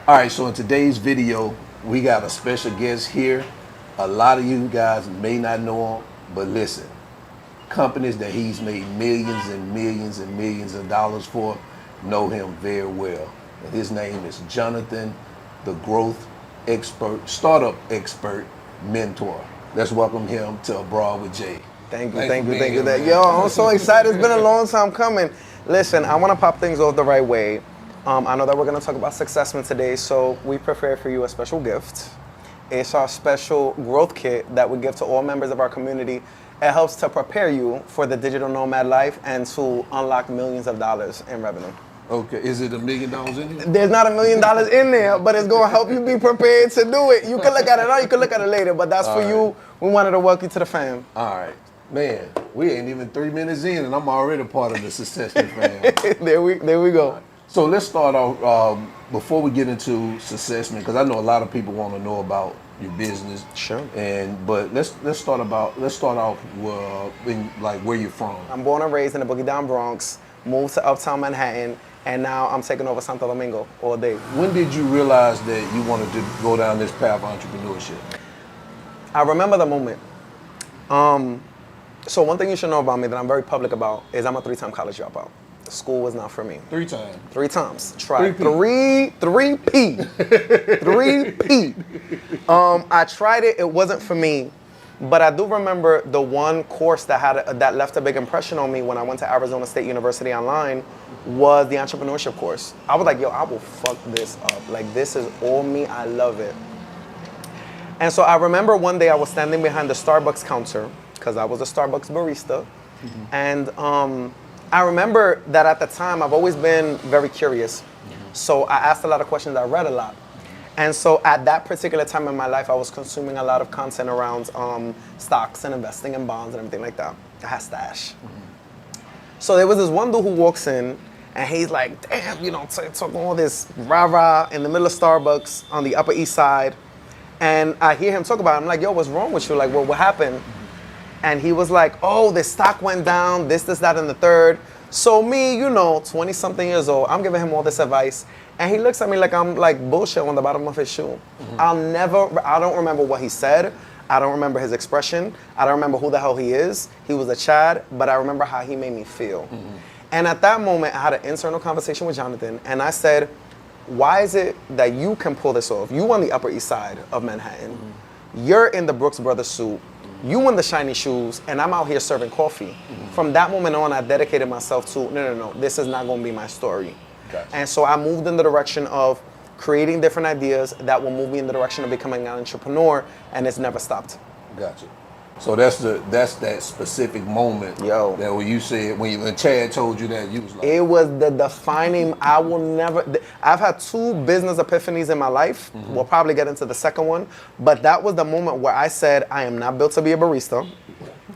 All right, so in today's video, we got a special guest here. A lot of you guys may not know him, but listen, companies that he's made millions and millions and millions of dollars for know him very well. And his name is Jonathan, the growth expert, startup expert, mentor. Let's welcome him to Abroad with Jay. Thank you. Yo, I'm so excited. It's been a long time coming. Listen, I want to pop things off the right way. I know that we're going to talk about Successment today, so we prepared for you a special gift. It's our special growth kit that we give to all members of our community. It helps to prepare you for the digital nomad life and to unlock millions of dollars in revenue. Okay, is it $1 million in here? There's not $1 million in there, but it's going to help you be prepared to do it. You can look at it now, you can look at it later, but that's all for you. We wanted to welcome you to the fam. All right. Man, we ain't even 3 minutes in and I'm already part of the Successment fam. There we go. So let's start off, before we get into Successment, because I know a lot of people want to know about your business. Sure. But let's start off in, like, where you're from. I'm born and raised in the Boogie Down Bronx, moved to Uptown Manhattan, and now I'm taking over Santo Domingo all day. When did you realize that you wanted to go down this path of entrepreneurship? I remember the moment. So one thing you should know about me that I'm very public about is I'm a 3-time college dropout. School was not for me. 3 times? 3 times. Tried. 3P. 3P. I tried it. It wasn't for me. But I do remember the one course that left a big impression on me when I went to Arizona State University online was the entrepreneurship course. I was like, yo, I will fuck this up. Like, this is all me. I love it. And so I remember one day I was standing behind the Starbucks counter because I was a Starbucks barista. Mm-hmm. And I remember that at the time, I've always been very curious. Mm-hmm. So I asked a lot of questions, I read a lot. And so at that particular time in my life, I was consuming a lot of content around stocks and investing in bonds and everything like that. I had stash. Mm-hmm. So there was this one dude who walks in and he's like, damn, you know, talking all this rah-rah in the middle of Starbucks on the Upper East Side. And I hear him talk about it. I'm like, yo, what's wrong with you? Like, what happened? And he was like, oh, the stock went down, this, that, and the third. So me, you know, 20-something years old, I'm giving him all this advice. And he looks at me like I'm like bullshit on the bottom of his shoe. Mm-hmm. I don't remember what he said. I don't remember his expression. I don't remember who the hell he is. He was a Chad, but I remember how he made me feel. Mm-hmm. And at that moment, I had an internal conversation with Jonathan, and I said, why is it that you can pull this off? You on the Upper East Side of Manhattan. Mm-hmm. You're in the Brooks Brothers suit. You in the shiny shoes, and I'm out here serving coffee. Mm-hmm. From that moment on, I dedicated myself to, no, this is not going to be my story. Gotcha. And so I moved in the direction of creating different ideas that will move me in the direction of becoming an entrepreneur, and it's never stopped. Gotcha. So that's that specific moment. Yo. That when you said, when Chad told you that, you was like. It was the defining, I've had 2 business epiphanies in my life. Mm-hmm. We'll probably get into the second one. But that was the moment where I said, I am not built to be a barista.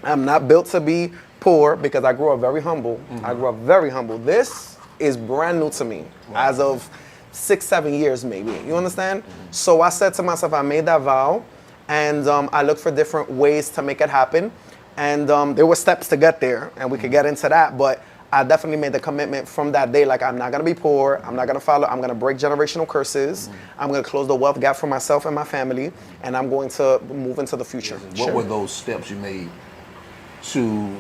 I'm not built to be poor because I grew up very humble. Mm-hmm. I grew up very humble. This is brand new to me as of 6-7 years maybe. You understand? Mm-hmm. So I said to myself, I made that vow. And I looked for different ways to make it happen. And there were steps to get there, and we could get into that. But I definitely made the commitment from that day, like, I'm not gonna be poor, I'm not gonna follow, I'm gonna break generational curses, mm-hmm. I'm gonna close the wealth gap for myself and my family, and I'm going to move into the future. What were those steps you made to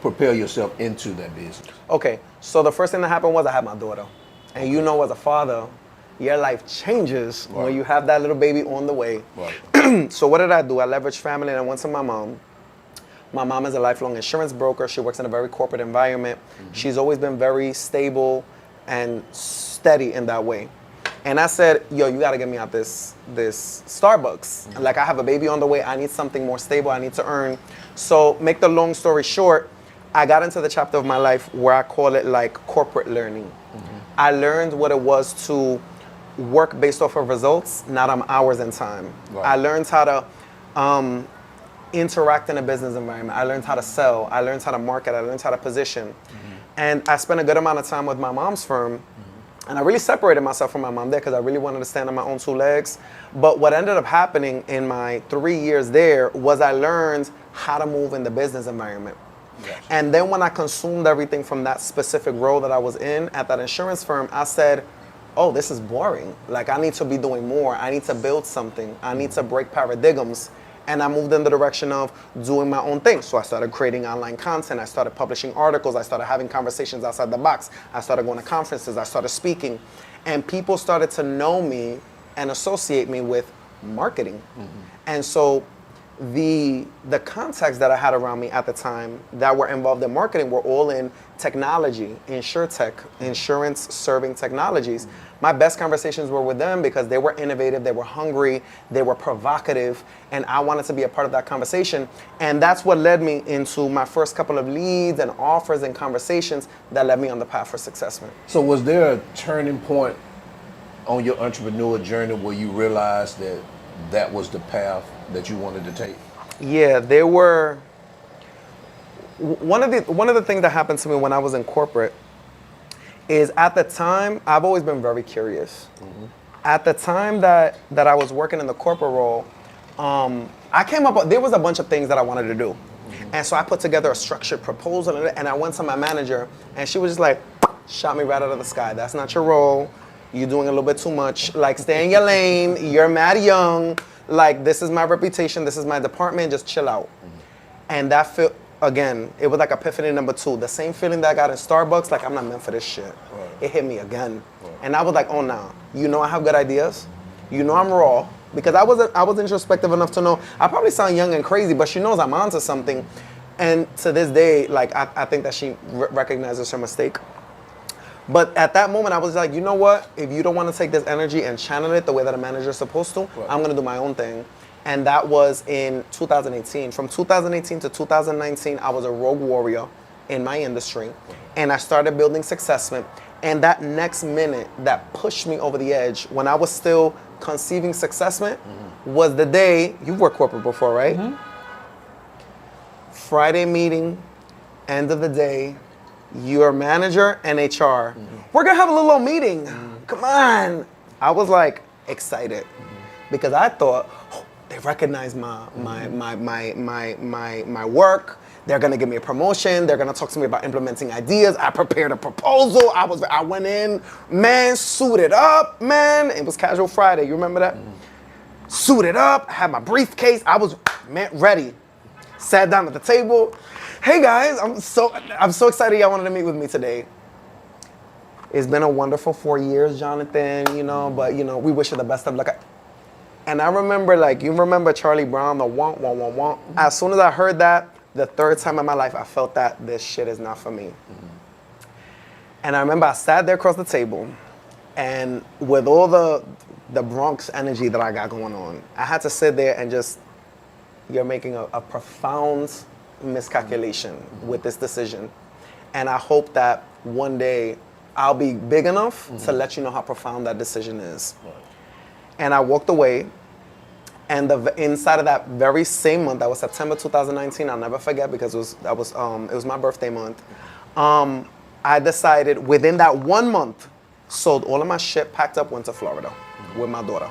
propel yourself into that business? Okay, so the first thing that happened was I had my daughter. And you know, as a father, your life changes when you have that little baby on the way. Right. So what did I do? I leveraged family and I went to my mom. My mom is a lifelong insurance broker. She works in a very corporate environment. Mm-hmm. She's always been very stable and steady in that way. And I said, yo, you gotta get me out this Starbucks. Mm-hmm. Like, I have a baby on the way. I need something more stable. I need to earn. So make the long story short, I got into the chapter of my life where I call it like corporate learning. Mm-hmm. I learned what it was to work based off of results, not on hours and time. Right. I learned how to interact in a business environment. I learned how to sell. I learned how to market. I learned how to position. Mm-hmm. And I spent a good amount of time with my mom's firm. Mm-hmm. And I really separated myself from my mom there because I really wanted to stand on my own 2 legs. But what ended up happening in my 3 years there was I learned how to move in the business environment. Yes. And then when I consumed everything from that specific role that I was in at that insurance firm, I said, oh, this is boring. Like, I need to be doing more. I need to build something. I need to break paradigms. And I moved in the direction of doing my own thing. So I started creating online content. I started publishing articles. I started having conversations outside the box. I started going to conferences. I started speaking. And people started to know me and associate me with marketing. And so the contacts that I had around me at the time that were involved in marketing were all in technology, insurtech, insurance serving technologies. My best conversations were with them because they were innovative, they were hungry, they were provocative, and I wanted to be a part of that conversation. And that's what led me into my first couple of leads and offers and conversations that led me on the path for Successment. So was there a turning point on your entrepreneur journey where you realized that that was the path that you wanted to take? Yeah, there were. One of the things that happened to me when I was in corporate is, at the time, I've always been very curious. At the time that I was working in the corporate role, I came up, there was a bunch of things that I wanted to do. And so I put together a structured proposal, and I went to my manager, and she was just like, shot me right out of the sky. That's not your role. You're doing a little bit too much. Like, stay in your lane. You're mad young. Like, this is my reputation. This is my department. Just chill out. And that felt, again, it was like epiphany number 2. The same feeling that I got in Starbucks, like, I'm not meant for this shit. It hit me again. And I was like, oh, nah. You know I have good ideas. You know I'm raw. Because I was introspective enough to know, I probably sound young and crazy, but she knows I'm onto something. And to this day, like, I think that she recognizes her mistake. But at that moment, I was like, you know what? If you don't want to take this energy and channel it the way that a manager is supposed to, I'm going to do my own thing. And that was in 2018. From 2018 to 2019, I was a rogue warrior in my industry. And I started building Successment. And that next minute that pushed me over the edge, when I was still conceiving Successment, was the day, you've worked corporate before, right? Friday meeting, end of the day, your manager and HR, we're gonna have a little meeting. Come on. I was like excited because I thought, oh, they recognize my work. They're gonna give me a promotion. They're gonna talk to me about implementing ideas. I prepared a proposal. I went in, man, suited up, man. It was Casual Friday. You remember that? Suited up, had my briefcase. I was, man, ready. Sat down at the table. Hey guys, I'm so excited y'all wanted to meet with me today. It's been a wonderful 4 years, Jonathan, but we wish you the best of luck. And I remember, like, you remember Charlie Brown, the womp, womp, womp, womp. As soon as I heard that, the third time in my life, I felt that this shit is not for me. And I remember I sat there across the table, and with all the Bronx energy that I got going on, I had to sit there and just, you're making a profound miscalculation with this decision. And I hope that one day I'll be big enough to let you know how profound that decision is. And I walked away, and inside of that very same month, that was September 2019, I'll never forget because it was my birthday month. I decided within that 1 month, sold all of my shit, packed up, went to Florida with my daughter.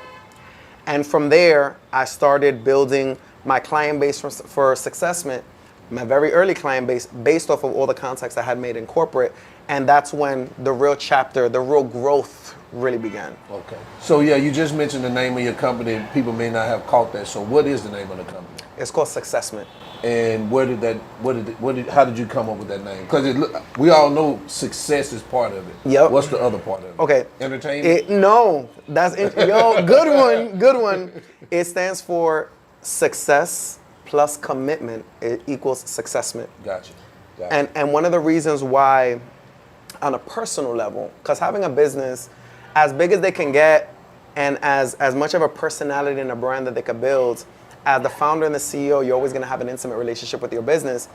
And from there, I started building my client base for Successment, my very early client base, based off of all the contacts I had made in corporate. And that's when the real chapter, the real growth really began. Okay. So yeah, you just mentioned the name of your company. People may not have caught that. So what is the name of the company? It's called Successment. And how did you come up with that name? Because we all know success is part of it. Yep. What's the other part of it? Okay. Entertainment? No, good one. It stands for success plus commitment. It equals Successment. Gotcha. And one of the reasons why, on a personal level, because having a business as big as they can get and as much of a personality and a brand that they could build, as the founder and the CEO, you're always going to have an intimate relationship with your business.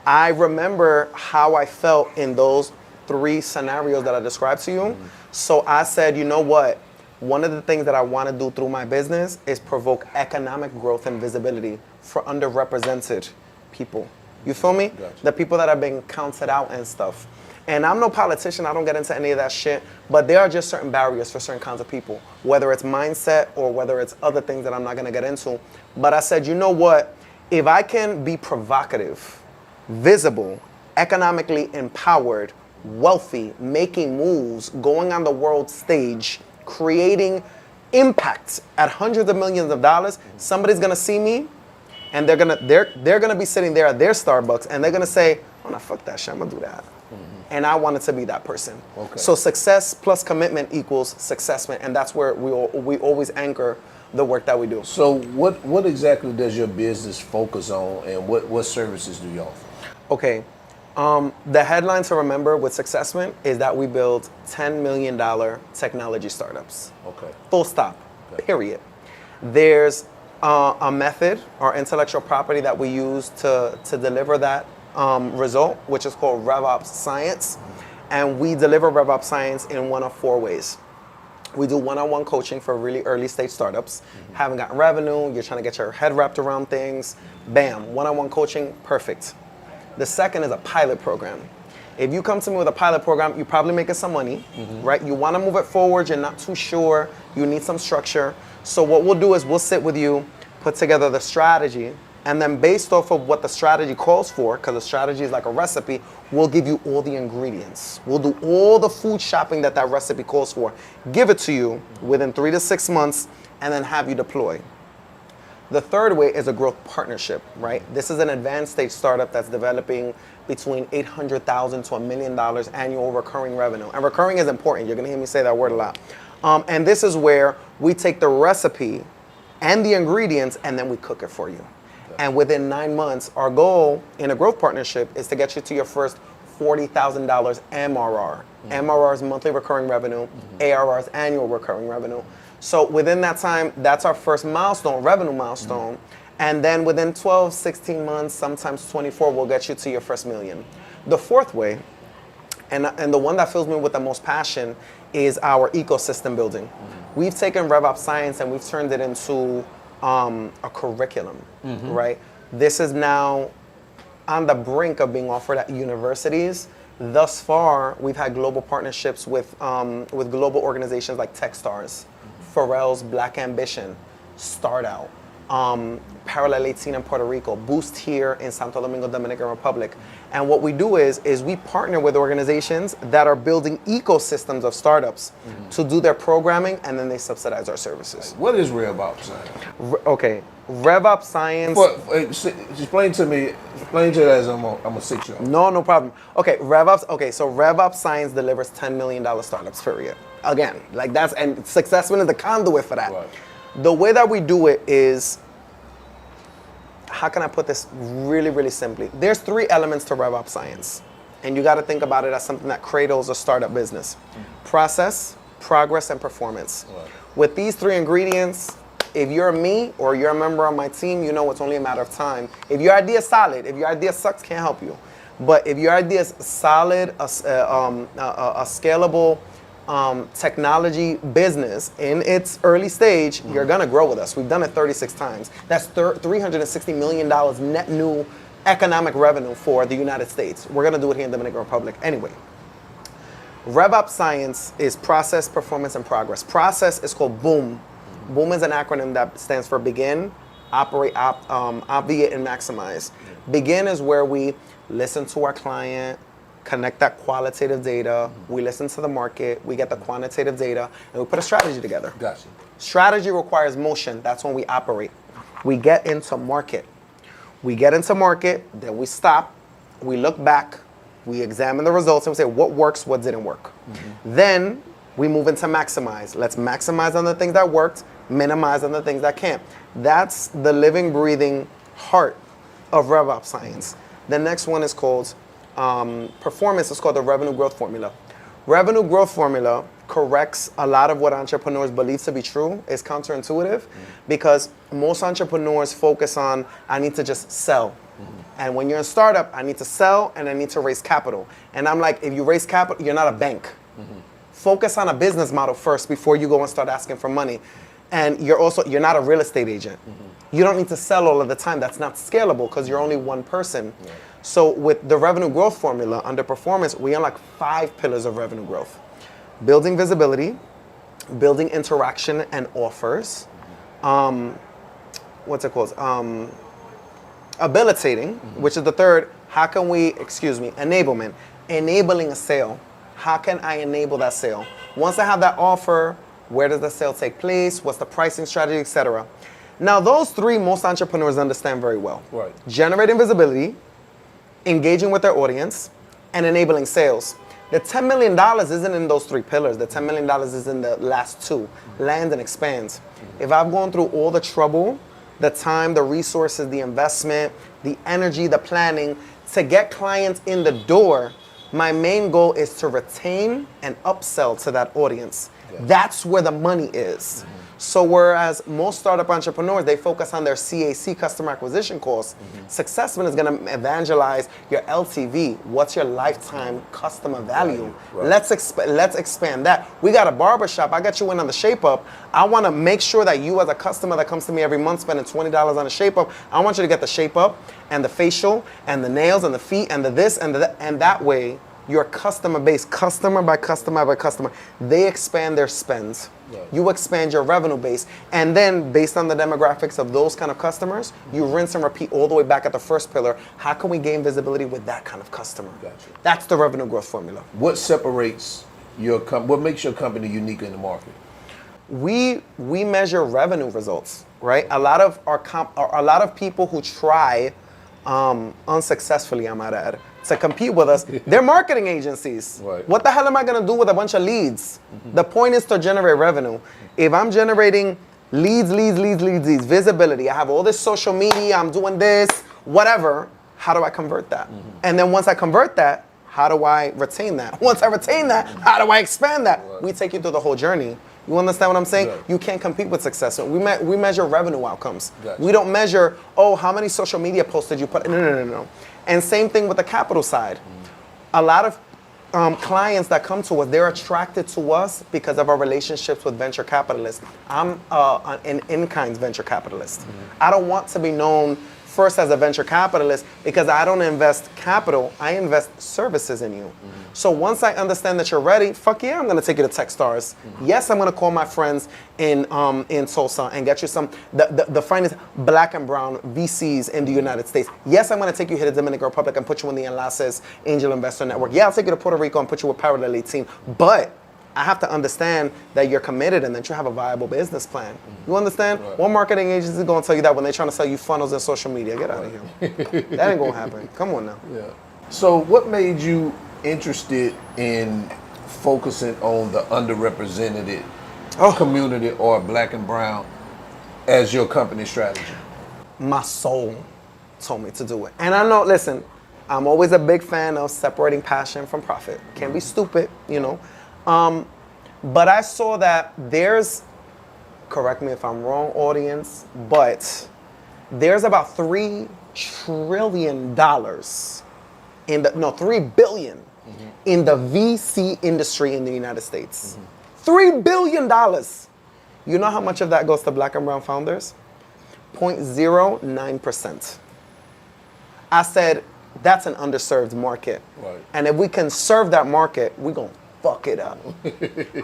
I remember how I felt in those 3 scenarios that I described to you. So I said, you know what? One of the things that I want to do through my business is provoke economic growth and visibility for underrepresented people. You feel me? Gotcha. The people that are being counted out and stuff. And I'm no politician, I don't get into any of that shit, but there are just certain barriers for certain kinds of people, whether it's mindset or whether it's other things that I'm not gonna get into. But I said, you know what? If I can be provocative, visible, economically empowered, wealthy, making moves, going on the world stage, creating impact at hundreds of millions of dollars, somebody's gonna see me and they're gonna be sitting there at their Starbucks and they're gonna say, oh no, fuck that shit, I'm gonna do that. And I wanted to be that person. Okay. So success plus commitment equals successment, and that's where we always anchor the work that we do. So what exactly does your business focus on, and what services do you offer? Okay, the headline to remember with Successment is that we build $10 million technology startups. Okay. Full stop, Okay. period. There's a method or intellectual property that we use to deliver that result, which is called revopsscience. And we deliver revopsscience in one of four ways. We do one-on-one coaching for really early stage startups. Haven't gotten revenue, you're trying to get your head wrapped around things. Bam, one-on-one coaching, perfect. The second is a pilot program. If you come to me with a pilot program, you're probably making some money, right? You want to move it forward, you're not too sure, you need some structure. So what we'll do is we'll sit with you, put together the strategy, and then based off of what the strategy calls for, because the strategy is like a recipe, we'll give you all the ingredients. We'll do all the food shopping that recipe calls for, give it to you within 3 to 6 months, and then have you deploy. The third way is a growth partnership, right? This is an advanced stage startup that's developing between $800,000 to $1 million annual recurring revenue. And recurring is important. You're gonna hear me say that word a lot. And this is where we take the recipe and the ingredients and then we cook it for you. And within 9 months, our goal in a growth partnership is to get you to your first $40,000 MRR. MRR is monthly recurring revenue, ARR is annual recurring revenue. So within that time, that's our first milestone, revenue milestone. And then within 12, 16 months, sometimes 24, we'll get you to your first million. The fourth way, and the one that fills me with the most passion, is our ecosystem building. We've taken revopsscience and we've turned it into a curriculum, right? This is now on the brink of being offered at universities. Thus far, we've had global partnerships with global organizations like Techstars, Pharrell's Black Ambition, Start Out, Paralysis in Puerto Rico, Boost here in Santo Domingo, Dominican Republic. And what we do is we partner with organizations that are building ecosystems of startups to do their programming, and then they subsidize our services. What is revopsscience? Okay, revopsscience. Explain to it as I'm a 6-year-old. No problem. Okay, so revopsscience delivers $10 million startups, period. Again, like and Successment is the conduit for that. Right. The way that we do it is, how can I put this really, really simply? There's 3 elements to revopsscience, and you got to think about it as something that cradles a startup business. Process, progress, and performance. Right. With these 3 ingredients, if you're me or you're a member on my team, you know it's only a matter of time. If your idea is solid, if your idea sucks, can't help you. But if your idea is solid, a scalable technology business in its early stage, you're gonna grow with us. We've done it 36 times. That's $360 million net new economic revenue for the United States. We're gonna do it here in the Dominican Republic. Anyway, revopsscience is process, performance, and progress. Process is called BOOM. BOOM is an acronym that stands for begin, operate, obviate, and maximize. Begin is where we listen to our client, connect that qualitative data, we listen to the market, we get the quantitative data, and we put a strategy together. Gotcha. Strategy requires motion. That's when we operate. We get into market. Then we stop, we look back, we examine the results, and we say what works, what didn't work. Then we move into maximize. Let's maximize on the things that worked, minimize on the things that can't. That's the living, breathing heart of revopsscience. The next one is called performance. Is called the revenue growth formula. Revenue growth formula corrects a lot of what entrepreneurs believe to be true. It's counterintuitive because most entrepreneurs focus on, I need to just sell. And when you're a startup, I need to sell and I need to raise capital. And I'm like, if you raise capital, you're not a bank. Focus on a business model first before you go and start asking for money. And you're not a real estate agent. You don't need to sell all of the time. That's not scalable because you're only one person. Yeah. So with the revenue growth formula under performance, we unlock 5 pillars of revenue growth. Building visibility, building interaction and offers, habilitating, which is the third, enablement. enabling a sale. How can I enable that sale? Once I have that offer, where does the sale take place? What's the pricing strategy, etc. Now, those three, most entrepreneurs understand very well. Right. Generating visibility, engaging with their audience, and enabling sales. The $10 million isn't in those three pillars. The $10 million is in the last two, land and expand. If I've gone through all the trouble, the time, the resources, the investment, the energy, the planning to get clients in the door, my main goal is to retain and upsell to that audience. Yeah. That's where the money is. Mm-hmm. So whereas most startup entrepreneurs, they focus on their CAC, customer acquisition costs, Successment is going to evangelize your LTV. What's your lifetime customer value? Right. Let's expand that. We got a barbershop. I got you in on the shape up. I want to make sure that you as a customer that comes to me every month spending $20 on a shape up, I want you to get the shape up and the facial and the nails and the feet and the this and the that. And that way, your customer base, customer by customer by customer, they expand their spends. Right. You expand your revenue base. And then based on the demographics of those kind of customers, you rinse and repeat all the way back at the first pillar. How can we gain visibility with that kind of customer? Gotcha. That's the revenue growth formula. What separates your what makes your company unique in the market? We measure revenue results, right? A lot of people who try unsuccessfully, I might add, to compete with us, they're marketing agencies. Right. What the hell am I going to do with a bunch of leads? The point is to generate revenue. If I'm generating leads, visibility, I have all this social media, I'm doing this, whatever, how do I convert that? And then once I convert that, how do I retain that? Once I retain that, how do I expand that? Right. We take you through the whole journey. You understand what I'm saying? Yeah. You can't compete with success. We measure revenue outcomes. Gotcha. We don't measure, how many social media posts did you put? No. And same thing with the capital side. A lot of clients that come to us, they're attracted to us because of our relationships with venture capitalists. I'm an in-kind venture capitalist. I don't want to be known first as a venture capitalist because I don't invest capital, I invest services in you. So once I understand that you're ready, fuck yeah, I'm gonna take you to Techstars. Yes, I'm gonna call my friends in Tulsa and get you some, the finest black and brown VCs in the United States. Yes, I'm gonna take you here to the Dominican Republic and put you in the lattes Angel Investor Network. Yeah, I'll take you to Puerto Rico and put you with Parallel 18. But I have to understand that you're committed and that you have a viable business plan. You understand? Right. One marketing agency is going to tell you that when they're trying to sell you funnels and social media. Get out of here. That ain't going to happen. Come on now. Yeah. So what made you interested in focusing on the underrepresented community or black and brown as your company strategy? My soul told me to do it. And I know, listen, I'm always a big fan of separating passion from profit. Can't be stupid, you know. But I saw that there's, correct me if I'm wrong, audience, but there's about $3 trillion $3 billion in the VC industry in the United States. $3 billion. You know how much of that goes to black and brown founders? 0.09%. I said, that's an underserved market. Right. And if we can serve that market, we're going to fuck it up.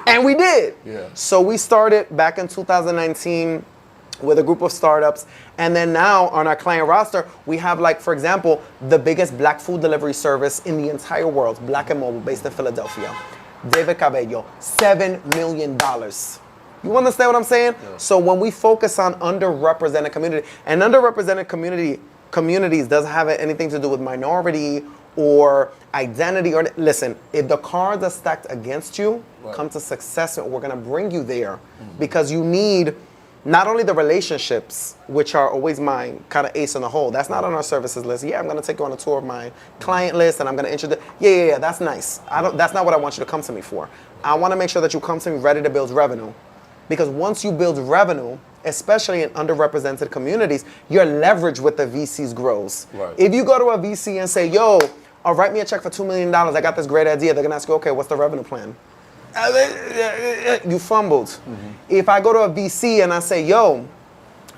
And we did. Yeah. So we started back in 2019 with a group of startups. And then now on our client roster, we have, like, for example, the biggest black food delivery service in the entire world, Black and Mobile, based in Philadelphia. David Cabello, $7 million. You understand what I'm saying? Yeah. So when we focus on underrepresented community, and underrepresented communities doesn't have anything to do with minority or identity, or listen, if the cards are stacked against you, right, come to Successment. We're gonna bring you there because you need not only the relationships, which are always mine, kind of ace in the hole. That's not on our services list. Yeah, I'm gonna take you on a tour of my client list and I'm gonna introduce. Yeah, that's nice. That's not what I want you to come to me for. I want to make sure that you come to me ready to build revenue, because once you build revenue, especially in underrepresented communities, your leverage with the VCs grows. Right. If you go to a VC and say, yo, write me a check for $2 million, I got this great idea, they're gonna ask you, okay, what's the revenue plan? You fumbled. If I go to a VC and I say, yo,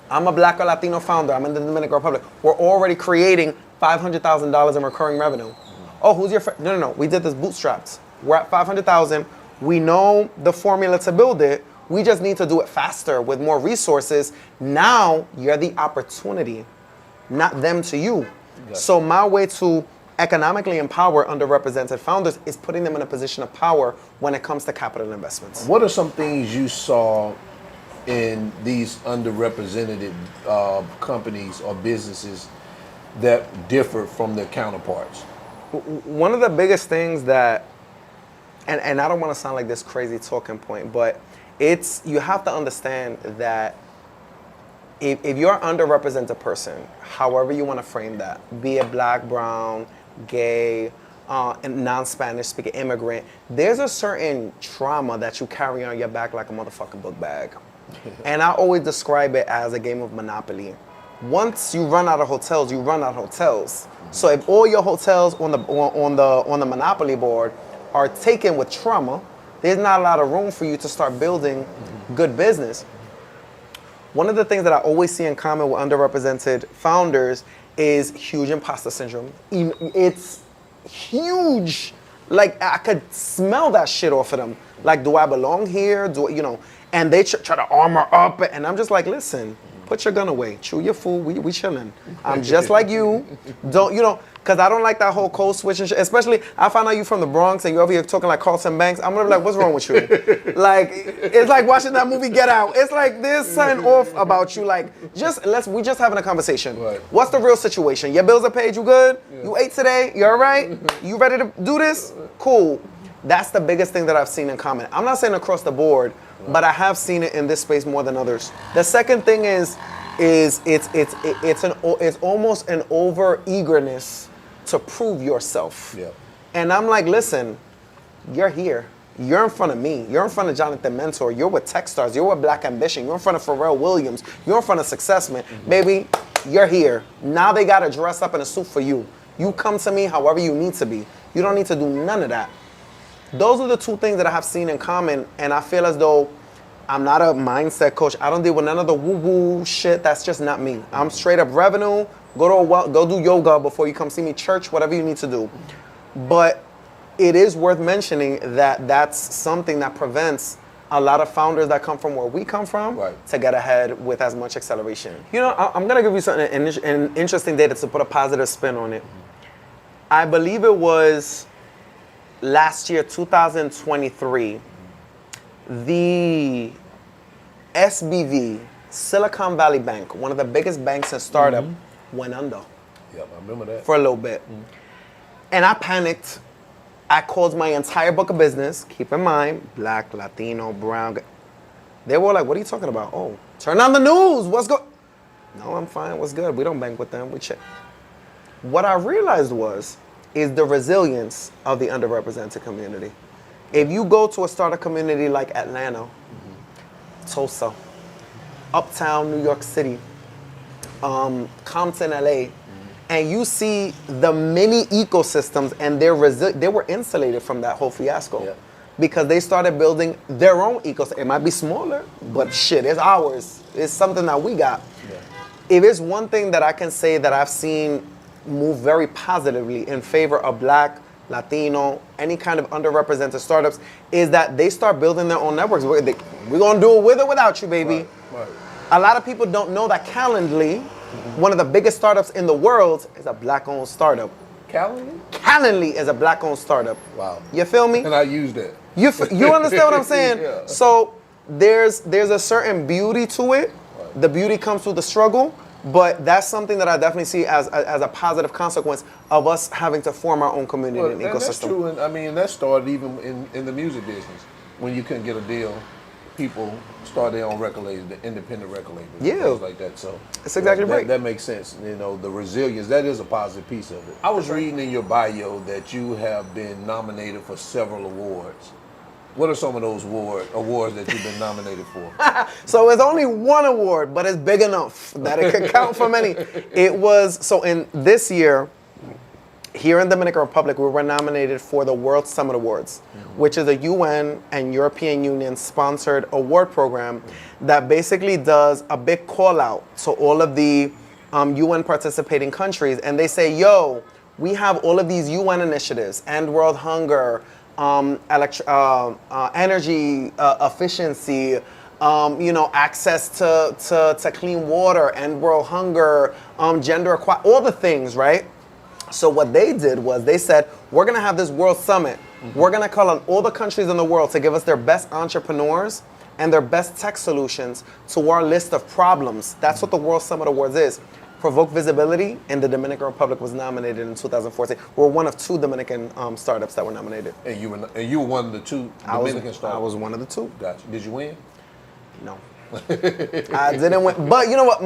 I'm a black or Latino founder, I'm in the Dominican Republic, we're already creating $500,000 in recurring revenue. Oh, who's your friend? No, we did this bootstrapped. We're at 500,000, we know the formula to build it, we just need to do it faster with more resources. Now you're the opportunity, not them to you. Gotcha. So my way to economically empower underrepresented founders is putting them in a position of power when it comes to capital investments. What are some things you saw in these underrepresented companies or businesses that differ from their counterparts? One of the biggest things that, and I don't want to sound like this crazy talking point, but you have to understand that if you're an underrepresented person, however you want to frame that, be it black, brown, gay, and non-Spanish speaking immigrant, there's a certain trauma that you carry on your back like a motherfucking book bag. And I always describe it as a game of Monopoly. Once you run out of hotels, you run out of hotels. So if all your hotels on the Monopoly board are taken with trauma, there's not a lot of room for you to start building good business. One of the things that I always see in common with underrepresented founders is huge imposter syndrome. It's huge. Like, I could smell that shit off of them. Like, do I belong here? And they try to armor up, and I'm just like, listen, put your gun away, chew your food, we chilling. I'm just like you. Because I don't like that whole code switch and shit. Especially, I found out you from the Bronx and you're over here talking like Carlton Banks. I'm gonna be like, what's wrong with you? Like, it's like watching that movie Get Out. It's like, there's something off about you. Like, we just having a conversation. Right. What's the real situation? Your bills are paid, you good? Yeah. You ate today, you all right? You ready to do this? Cool. That's the biggest thing that I've seen in common. I'm not saying across the board, but I have seen it in this space more than others. The second thing is it's almost an over eagerness to prove yourself. Yeah. And I'm like, listen, you're here. You're in front of me. You're in front of Jonathan Mentor. You're with Techstars. You're with Black Ambition. You're in front of Pharrell Williams. You're in front of Successment. Baby, you're here. Now they got to dress up in a suit for you. You come to me however you need to be. You don't need to do none of that. Those are the two things that I have seen in common, and I feel as though I'm not a mindset coach. I don't deal with none of the woo-woo shit. That's just not me. I'm straight up revenue. Go do yoga before you come see me, church, whatever you need to do. But it is worth mentioning that that's something that prevents a lot of founders that come from where we come from to get ahead with as much acceleration. I'm going to give you something, an interesting data to put a positive spin on it. I believe it was last year, 2023, the SBV, Silicon Valley Bank, one of the biggest banks in startup, went under. Yep, I remember that. For a little bit. And I panicked. I called my entire book of business. Keep in mind, black, Latino, brown. They were like, what are you talking about? Oh, turn on the news. What's good? No, I'm fine. What's good? We don't bank with them. We check. What I realized is the resilience of the underrepresented community. If you go to a startup community like Atlanta, Tulsa, Uptown New York City, Compton, LA, and you see the mini ecosystems, and they were insulated from that whole fiasco because they started building their own ecosystem. It might be smaller, but shit, it's ours. It's something that we got. Yeah. If it's one thing that I can say that I've seen move very positively in favor of black, Latino, any kind of underrepresented startups, is that they start building their own networks. We're going to do it with or without you, baby. Right. A lot of people don't know that Calendly, one of the biggest startups in the world, is a black-owned startup. Calendly? Calendly is a black-owned startup. Wow. You feel me? And I use that. You understand what I'm saying? Yeah. So there's a certain beauty to it. Right. The beauty comes through the struggle. But that's something that I definitely see as a positive consequence of us having to form our own community and ecosystem. That's true, and I mean, that started even in the music business. When you couldn't get a deal, people started their own record labels, the independent record labels, things like that. So that's exactly right. That makes sense. The resilience, that is a positive piece of it. I was reading in your bio that you have been nominated for several awards. What are some of those awards that you've been nominated for? So it's only one award, but it's big enough that it could count for many. It was, so in this year, here in Dominican Republic, we were nominated for the World Summit Awards, which is a UN and European Union sponsored award program that basically does a big call out to all of the UN participating countries. And they say, yo, we have all of these UN initiatives, End World Hunger, energy efficiency, access to clean water, end world hunger, gender equality, all the things, right? So what they did was they said, we're going to have this world summit. We're going to call on all the countries in the world to give us their best entrepreneurs and their best tech solutions to our list of problems. That's what the World Summit Awards is. Provoke Visibility, and the Dominican Republic was nominated in 2014. We're one of 2 Dominican startups that were nominated. And you were one of the 2 Dominican startups? I was one of the 2. Gotcha. Did you win? No. I didn't win. But you know what?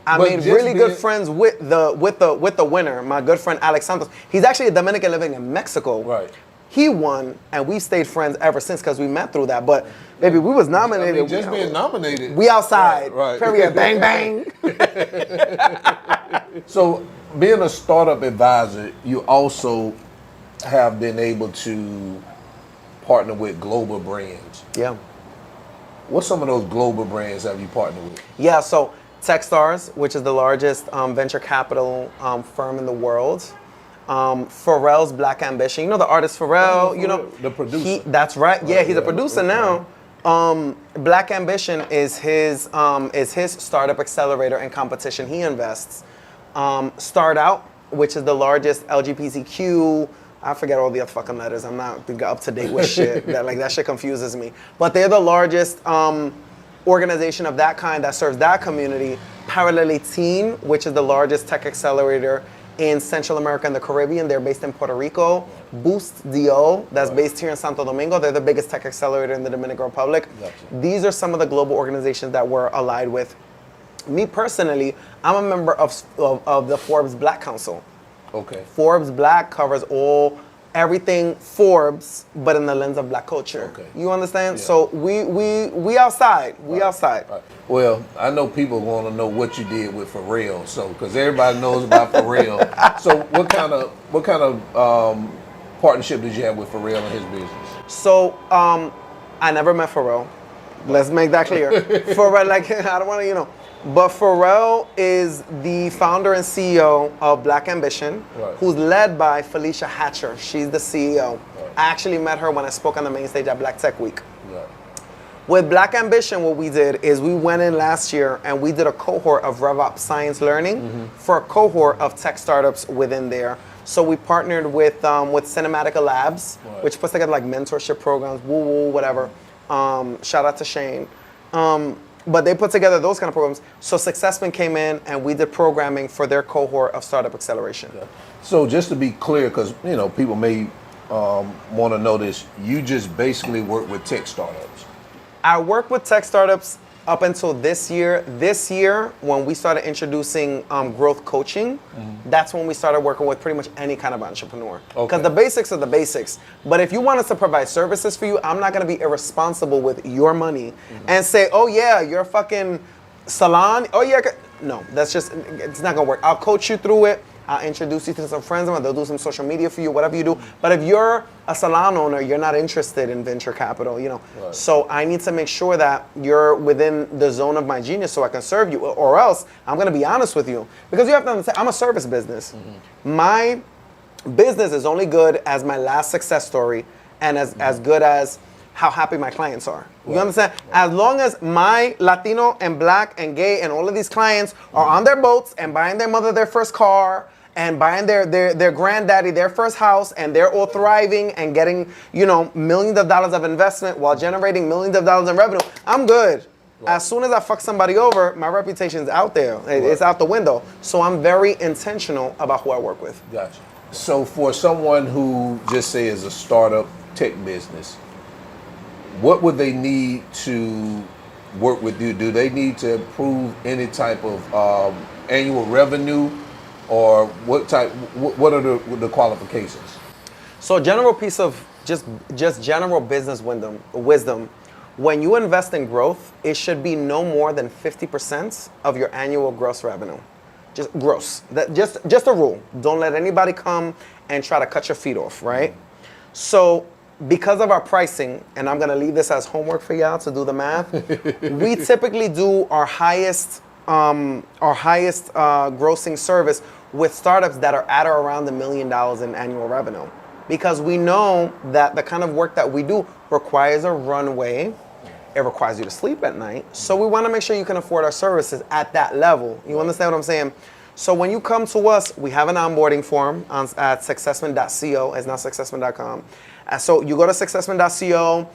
I made really good friends with the winner. My good friend Alex Santos. He's actually a Dominican living in Mexico. Right. He won, and we stayed friends ever since because we met through that. But baby, we was nominated. I mean, just being nominated. We outside. Right. Period. Bang bang. So, being a startup advisor, you also have been able to partner with global brands. Yeah. What's some of those global brands have you partnered with? Yeah. So Techstars, which is the largest venture capital firm in the world. Pharrell's Black Ambition. You know the artist Pharrell? You know the producer. That's right. Yeah, he's a producer now. Black Ambition is his startup accelerator and competition. He invests. Start Out, which is the largest LGBTQ. I forget all the other fucking letters. I'm not up to date with shit. That shit confuses me. But they're the largest organization of that kind that serves that community. Paralysis, which is the largest tech accelerator in Central America and the Caribbean. They're based in Puerto Rico. Boost.io, that's based here in Santo Domingo. They're the biggest tech accelerator in the Dominican Republic. Gotcha. These are some of the global organizations that we're allied with. Me personally, I'm a member of the Forbes Black Council. Okay. Forbes Black covers everything Forbes, but in the lens of Black culture. Okay. You understand? Yeah. So we outside. We outside. Right. Well, I know people want to know what you did with Pharrell, so because everybody knows about Pharrell. So what kind of partnership did you have with Pharrell and his business? So I never met Pharrell. Let's make that clear. Pharrell, I don't want to, but Pharrell is the founder and CEO of Black Ambition, right, who's led by Felicia Hatcher. She's the CEO. Right. I actually met her when I spoke on the main stage at Black Tech Week. Right. With Black Ambition, what we did is we went in last year and we did a cohort of revopsscience learning for a cohort of tech startups within there. So we partnered with Cinematica Labs, right, which puts together mentorship programs, woo-woo, whatever. Shout out to Shane. But they put together those kind of programs. So Successment came in and we did programming for their cohort of startup acceleration. Yeah. So just to be clear, because people may want to know this, you just basically work with tech startups. I worked with tech startups up until this year. This year, when we started introducing growth coaching, that's when we started working with pretty much any kind of entrepreneur. Because the basics are the basics. But if you want us to provide services for you, I'm not going to be irresponsible with your money and say, oh yeah, you're a fucking salon. Oh yeah. No, it's not going to work. I'll coach you through it. I'll introduce you to some friends of mine. They'll do some social media for you, whatever you do. But if you're a salon owner, you're not interested in venture capital, Right. So I need to make sure that you're within the zone of my genius so I can serve you. Or else, I'm going to be honest with you. Because you have to understand, I'm a service business. My business is only good as my last success story and as good as how happy my clients are. You Right. understand? Right. As long as my Latino and Black and gay and all of these clients are on their boats and buying their mother their first car and buying their granddaddy their first house and they're all thriving and getting, millions of dollars of investment while generating millions of dollars in revenue, I'm good. Right. As soon as I fuck somebody over, my reputation's out there. Right. It's out the window. So I'm very intentional about who I work with. Gotcha. So for someone who just say is a startup tech business, what would they need to work with you? Do they need to prove any type of annual revenue, or what are the qualifications? So general piece of just general business wisdom. When you invest in growth, it should be no more than 50% of your annual gross revenue. Just gross. Just a rule. Don't let anybody come and try to cut your feet off, right? So because of our pricing, and I'm gonna leave this as homework for y'all to do the math, we typically do our highest grossing service with startups that are at or around $1 million in annual revenue. Because we know that the kind of work that we do requires a runway. It requires you to sleep at night. So we want to make sure you can afford our services at that level. You understand what I'm saying? So when you come to us, we have an onboarding form at successment.co. It's not successment.com. So you go to successment.co.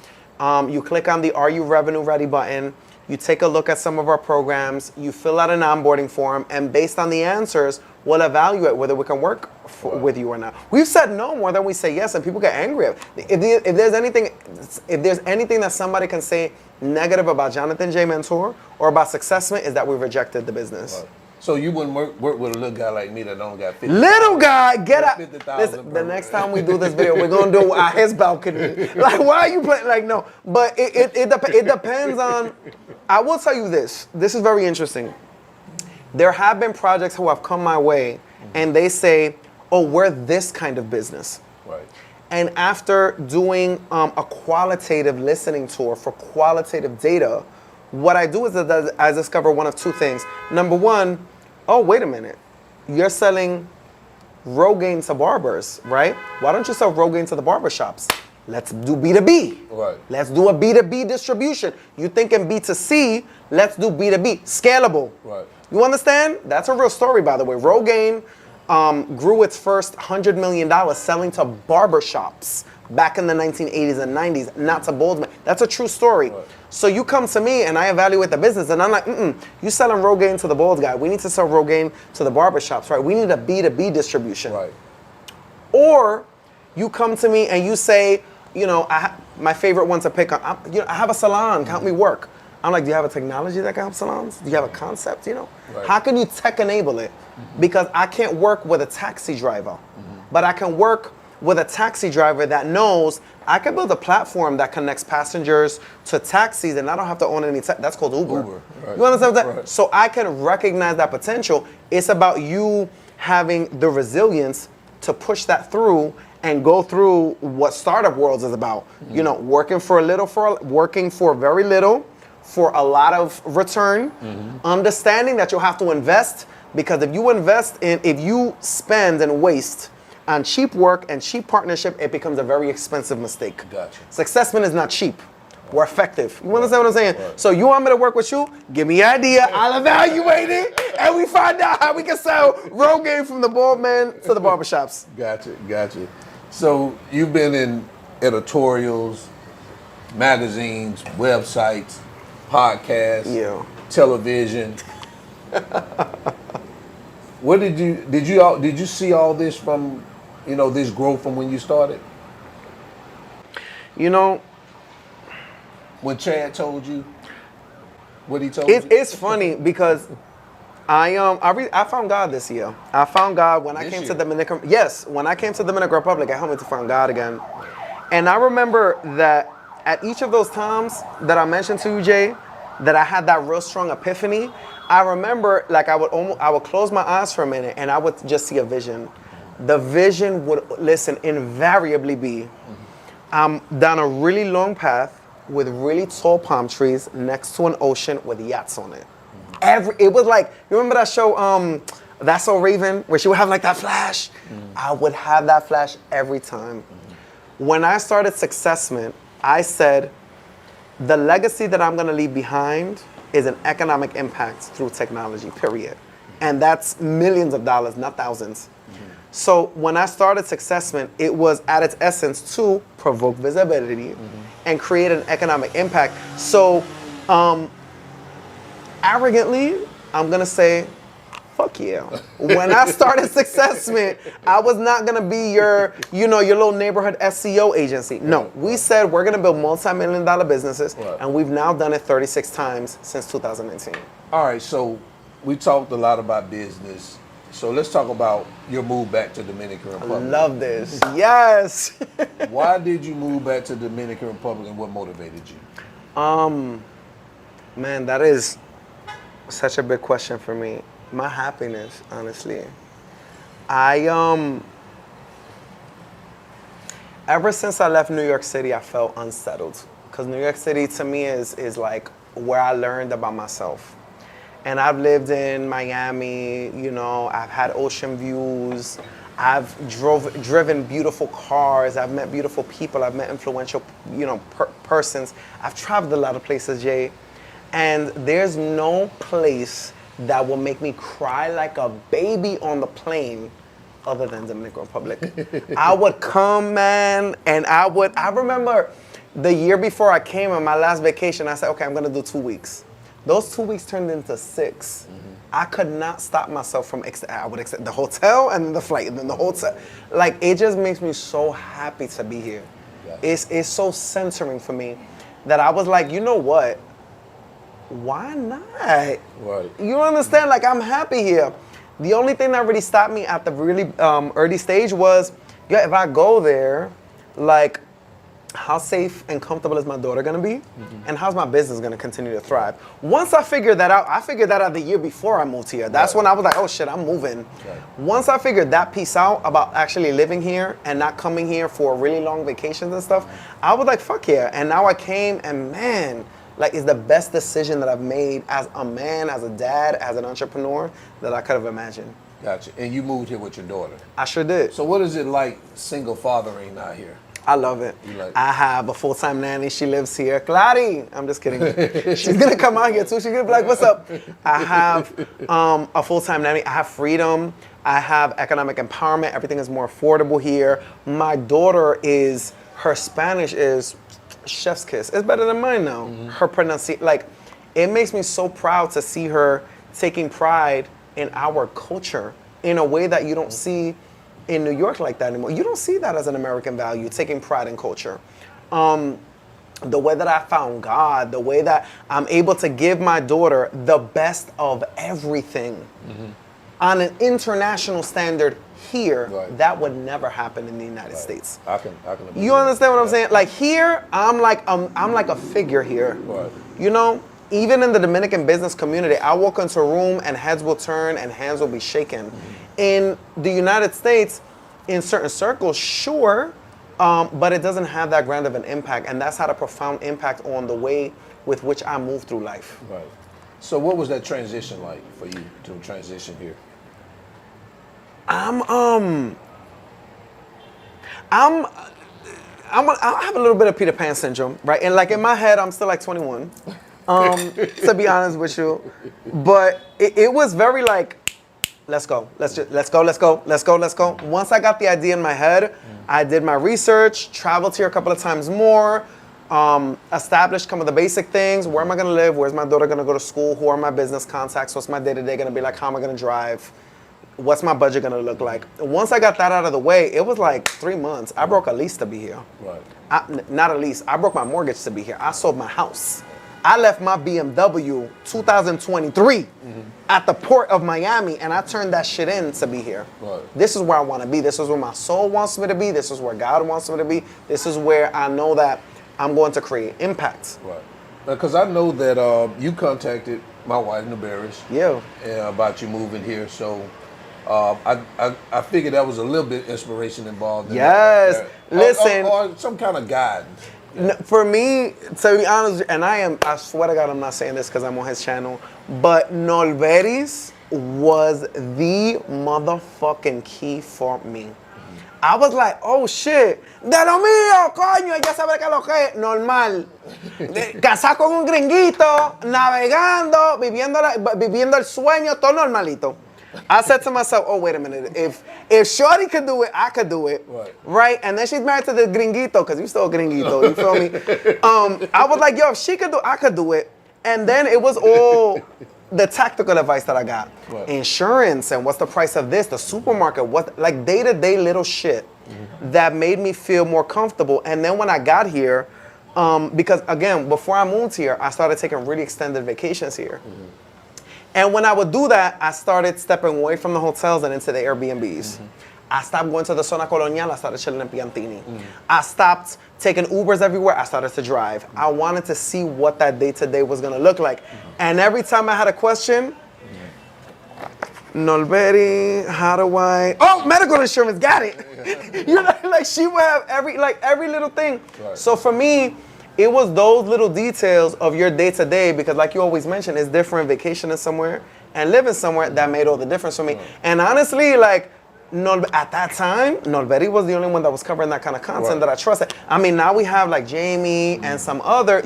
You click on the Are You Revenue Ready button. You take a look at some of our programs. You fill out an onboarding form, and based on the answers, we'll evaluate whether we can work with you or not. We've said no more than we say yes, and people get angry. If there's anything that somebody can say negative about Jonathan J. Mentor or about Successment, is that we rejected the business. Right. So you wouldn't work with a little guy like me that don't got 50. Little guy, get out. 50,000 The next time we do this video, we're gonna do it at his balcony. Like, why are you playing? Like, no. But it depends on. I will tell you this. This is very interesting. There have been projects who have come my way, and they say, "Oh, we're this kind of business." Right. And after doing a qualitative listening tour for qualitative data, what I do is that I discover one of two things. Number one, oh, wait a minute. You're selling Rogaine to barbers, right? Why don't you sell Rogaine to the barbershops? Let's do B2B. Right. Let's do a B2B distribution. You thinking B2C, let's do B2B. Scalable. Right. You understand? That's a real story, by the way. Rogaine grew its first $100 million selling to barbershops back in the 1980s and 90s, not to Boltzmann. That's a true story. Right. So you come to me and I evaluate the business, and I'm like, you selling Rogaine to the bald guy. We need to sell Rogaine to the barbershops, right? We need a B2B distribution. Right. Or you come to me and you say, my favorite one to pick on, I have a salon, count me work. I'm like, do you have a technology that can help salons? Do you have a concept, Right. How can you tech enable it? Because I can't work with a taxi driver, but I can work with a taxi driver that knows I can build a platform that connects passengers to taxis, and I don't have to own any that's called Uber. Right. You understand that? Right. So I can recognize that potential. It's about you having the resilience to push that through and go through what Startup Worlds is about. Working for very little, for a lot of return, understanding that you'll have to invest, because if you spend and waste on cheap work and cheap partnership, it becomes a very expensive mistake. Gotcha. Successment is not cheap. We're effective. You understand what I'm saying? Right. So you want me to work with you? Give me an idea. I'll evaluate it, and we find out how we can sell Rogaine from the bald man to the barbershops. Gotcha. So you've been in editorials, magazines, websites, podcasts, television. What did you see all this from, this growth from when you started? When Chad told you what he told you? It's funny because I found God this year. I found God when I came to Dominican. Yes, when I came to Dominican Republic, I helped me to find God again. And I remember that at each of those times that I mentioned to you, Jay, that I had that real strong epiphany. I remember, like, I would close my eyes for a minute and I would just see a vision. The vision would, invariably be, I'm down a really long path with really tall palm trees next to an ocean with yachts on it. It was like, you remember that show, That's So Raven, where she would have like that flash? I would have that flash every time. When I started Successment, I said, the legacy that I'm gonna leave behind is an economic impact through technology, period. And that's millions of dollars, not thousands. So when I started Successment, it was at its essence to provoke visibility and create an economic impact. So arrogantly, I'm gonna say, fuck yeah. When I started Successment, I was not gonna be your little neighborhood SEO agency. No, we said we're gonna build multi-million-dollar businesses, and we've now done it 36 times since 2019. All right, so we talked a lot about business. So let's talk about your move back to Dominican Republic. I love this. Yes. Why did you move back to Dominican Republic, and what motivated you? Man, that is such a big question for me. My happiness, honestly. Ever since I left New York City, I felt unsettled. Because New York City to me is like where I learned about myself. And I've lived in Miami, I've had ocean views. I've driven beautiful cars. I've met beautiful people. I've met influential, persons. I've traveled a lot of places, Jay. And there's no place that will make me cry like a baby on the plane, other than Dominican Republic. I would come, man, and I remember the year before I came on my last vacation, I said, okay, I'm gonna do 2 weeks. Those 2 weeks turned into 6. I could not stop myself from, I would accept the hotel and then the flight and then the hotel. Like, it just makes me so happy to be here. Yeah. It's so centering for me that I was like, you know what? Why not? Right. You understand? Like, I'm happy here. The only thing that really stopped me at the really early stage was, yeah, if I go there, like, how safe and comfortable is my daughter gonna be? And how's my business gonna continue to thrive? Once I figured that out, I figured that out the year before I moved here. That's when I was like, oh shit, I'm moving. Once I figured that piece out about actually living here and not coming here for really long vacations and stuff, I was like, fuck yeah. And now I came and man, like, it's the best decision that I've made as a man, as a dad, as an entrepreneur that I could have imagined. Gotcha. And you moved here with your daughter. I sure did. So what is it like single fathering out here? I love it. I have a full-time nanny. She lives here. Clary. I'm just kidding. She's going to come out here too. She's going to be like, what's up? I have a full-time nanny. I have freedom. I have economic empowerment. Everything is more affordable here. My daughter her Spanish is chef's kiss. It's better than mine now. Her pronunciation, like, it makes me so proud to see her taking pride in our culture in a way that you don't see in New York like that anymore. You don't see that as an American value, taking pride in culture. The way that I found God, the way that I'm able to give my daughter the best of everything on an international standard here, that would never happen in the United States. I can you understand what I'm saying? Like here, I'm like a figure here. You know, even in the Dominican business community, I walk into a room and heads will turn and hands will be shaken. In the United States, in certain circles, sure, but it doesn't have that grand of an impact, and that's had a profound impact on the way with which I move through life. Right. So what was that transition like for you to transition here? I have a little bit of Peter Pan syndrome, right? And like in my head, I'm still like 21, to be honest with you. But it was very like, let's go. Let's go. Once I got the idea in my head, I did my research, traveled here a couple of times more, established some of the basic things. Where am I gonna live? Where's my daughter gonna go to school? Who are my business contacts? What's my day-to-day gonna be like? How am I gonna drive? What's my budget gonna look like? Once I got that out of the way, it was like 3 months. I broke a lease to be here. Not a lease, I broke my mortgage to be here. I sold my house. I left my BMW 2023 at the port of Miami, and I turned that shit in to be here. This is where I want to be. This is where my soul wants me to be. This is where God wants me to be. This is where I know that I'm going to create impact. Because I know that you contacted my wife, Nabarish, about you moving here. So I figured that was a little bit inspiration involved in that. Listen. Or some kind of guidance. For me, to be honest, and I swear to God, I'm not saying this because I'm on his channel, but Nolveris was the motherfucking key for me. I was like, oh shit, de lo mío, coño, ya sabe que lo que es normal. Casado con un gringuito, navegando, viviendo el sueño, todo normalito. I said to myself, oh, wait a minute. If Shorty could do it, I could do it. Right? And then she's married to the gringuito, because you still gringuito, you feel me? I was like, yo, if she could do it, I could do it. And then it was all the tactical advice that I got. Insurance and what's the price of this, the supermarket, what, like day-to-day little shit that made me feel more comfortable. And then when I got here, because again, before I moved here, I started taking really extended vacations here. And when I would do that, I started stepping away from the hotels and into the Airbnbs. I stopped going to the Zona Colonial. I started chilling in Piantini. I stopped taking Ubers everywhere. I started to drive. I wanted to see what that day-to-day was going to look like. And every time I had a question, Nolberi, how do I? Oh, medical insurance, got it. You know, like she would have every little thing. So for me, it was those little details of your day-to-day, because like you always mention, it's different vacationing somewhere and living somewhere that made all the difference for me. And honestly, like, at that time, Nolberi was the only one that was covering that kind of content that I trusted. I mean, now we have like Jamie and some other,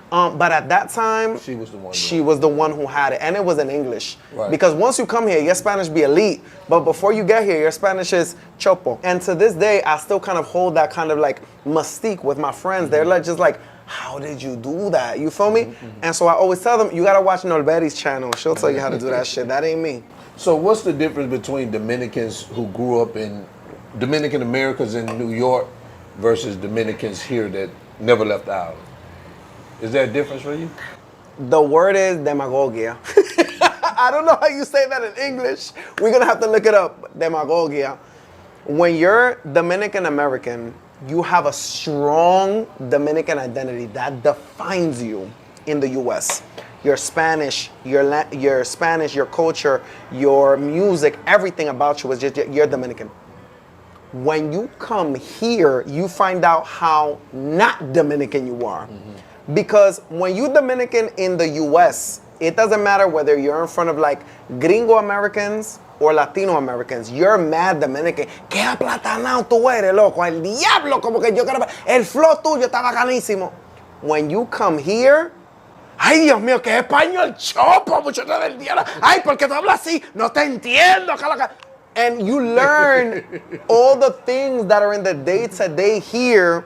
But at that time, She was the one. she was the one who had it, and it was in English. Right. Because once you come here, your Spanish be elite, but before you get here, your Spanish is chopo. And to this day, I still kind of hold that kind of like mystique with my friends. They're like, just like, how did you do that? You feel me? And so I always tell them, you gotta watch Nolberi's channel. She'll tell you how to do that shit. That ain't me. So what's the difference between Dominicans who grew up in Dominican Americans in New York versus Dominicans here that never left the island? Is there a difference for you? The word is demagogia. I don't know how you say that in English. We're gonna have to look it up. Demagogia. When you're Dominican American, you have a strong Dominican identity that defines you in the U.S. Your Spanish, your Spanish, your culture, your music, everything about you is just you're Dominican. When you come here, you find out how not Dominican you are. Because when you Dominican in the US, it doesn't matter whether you're in front of like gringo Americans or Latino Americans, you're mad Dominican. ¿Qué aplatanado tú eres, loco? El diablo, como que yo quiero... El flow tuyo está bacanísimo. When you come here, ay, Dios mío, que español chopo, muchacho del diablo. Ay, porque tú hablas así, no te entiendo. And you learn all the things that are in the day-to-day here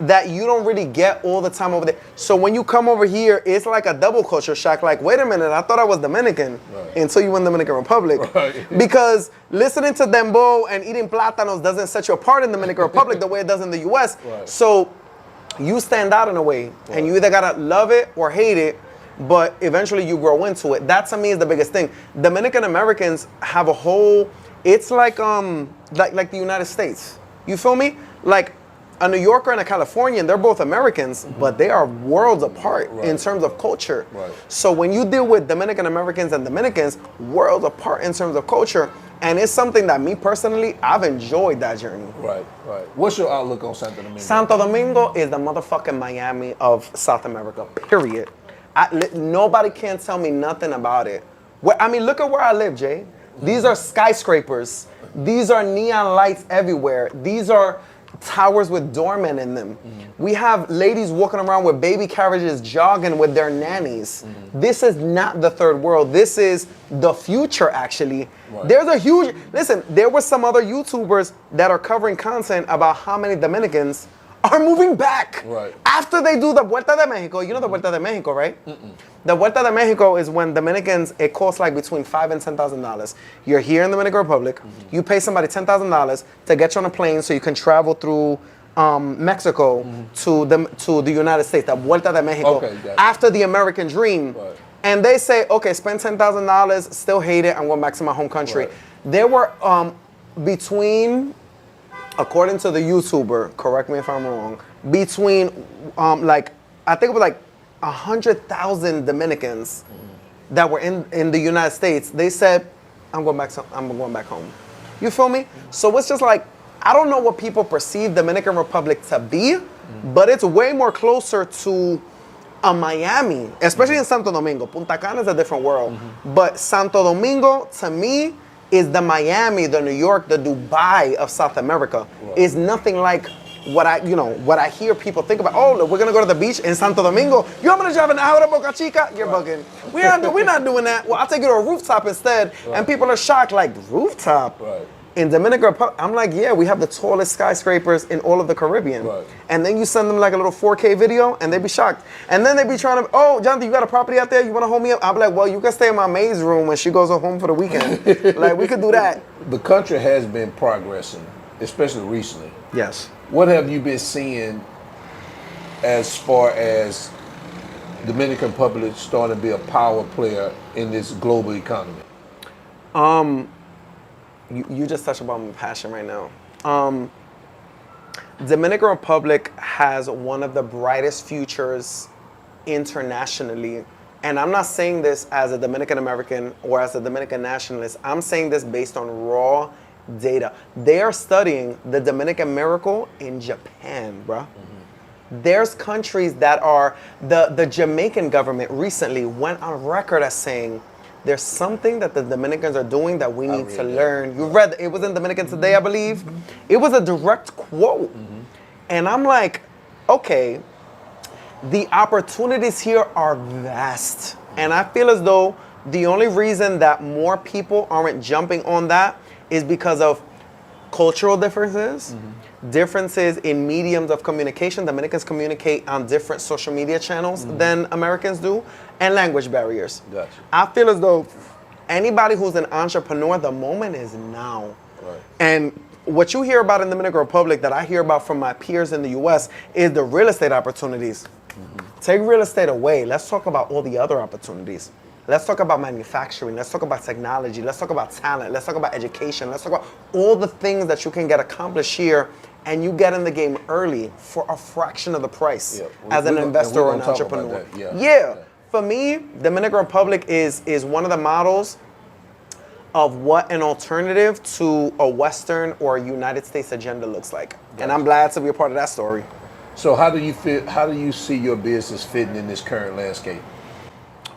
that you don't really get all the time over there. So when you come over here, it's like a double culture shock. Like, wait a minute, I thought I was Dominican until you went Dominican Republic. Right. Because listening to dembow and eating plátanos doesn't set you apart in Dominican Republic the way it does in the US. Right. So you stand out in a way, and you either gotta love it or hate it, but eventually you grow into it. That to me is the biggest thing. Dominican Americans have a whole, it's like the United States. You feel me? Like, a New Yorker and a Californian, they're both Americans, but they are worlds apart in terms of culture. Right. So when you deal with Dominican Americans and Dominicans, worlds apart in terms of culture, and it's something that me personally, I've enjoyed that journey. Right, right. What's your outlook on Santo Domingo? Santo Domingo is the motherfucking Miami of South America, period. Nobody can tell me nothing about it. I mean, look at where I live, Jay. These are skyscrapers. These are neon lights everywhere. These are towers with doormen in them. We have ladies walking around with baby carriages jogging with their nannies. This is not the third world. This is the future, actually. Right. There's a huge, listen, there were some other YouTubers that are covering content about how many Dominicans are moving back after they do the Vuelta de Mexico. You know the Vuelta de Mexico, right? The Vuelta de Mexico is when Dominicans, it costs like between $5,000 and $10,000. You're here in the Dominican Republic. You pay somebody $10,000 to get you on a plane so you can travel through Mexico to the United States. The Vuelta de Mexico, after the American dream. Right. And they say, okay, spend $10,000, still hate it, I'm going back to my home country. Right. There were according to the YouTuber, correct me if I'm wrong, between I think it was like 100,000 Dominicans that were in the United States. They said, I'm going back home. You feel me? So it's just like, I don't know what people perceive Dominican Republic to be, but it's way more closer to a Miami, especially in Santo Domingo. Punta Cana is a different world. But Santo Domingo, to me, is the Miami, the New York, the Dubai of South America. Is nothing like what I hear people think about. Oh, look, we're gonna go to the beach in Santo Domingo. You want me to drive an hour to Boca Chica? You're bugging. We're not doing that. Well, I'll take you to a rooftop instead. And people are shocked, like, rooftop? In Dominican Republic, I'm like, yeah, we have the tallest skyscrapers in all of the Caribbean. And then you send them like a little 4K video, and they be shocked. And then they be trying to, oh, Jonathan, you got a property out there? You want to hold me up? I'll be like, well, you can stay in my maid's room when she goes home for the weekend. Like, we could do that. The country has been progressing, especially recently. Yes. What have you been seeing as far as Dominican Republic starting to be a power player in this global economy? You just touched upon my passion right now. Dominican Republic has one of the brightest futures internationally. And I'm not saying this as a Dominican American or as a Dominican nationalist. I'm saying this based on raw data. They are studying the Dominican miracle in Japan, bruh. There's countries that are, the Jamaican government recently went on record as saying, there's something that the Dominicans are doing that we need to learn. You read, it was in Dominican Today, I believe. It was a direct quote. And I'm like, okay, The opportunities here are vast. And I feel as though the only reason that more people aren't jumping on that is because of cultural differences, differences in mediums of communication. Dominicans communicate on different social media channels than Americans do, and language barriers. Gotcha. I feel as though anybody who's an entrepreneur, the moment is now. Right. And what you hear about in the Dominican Republic that I hear about from my peers in the US is the real estate opportunities. Take real estate away. Let's talk about all the other opportunities. Let's talk about manufacturing. Let's talk about technology. Let's talk about talent. Let's talk about education. Let's talk about all the things that you can get accomplished here, and you get in the game early for a fraction of the price as an investor or an entrepreneur. Yeah. For me, Dominican Republic is one of the models of what an alternative to a Western or a United States agenda looks like. And I'm glad to be a part of that story. So how do you see your business fitting in this current landscape?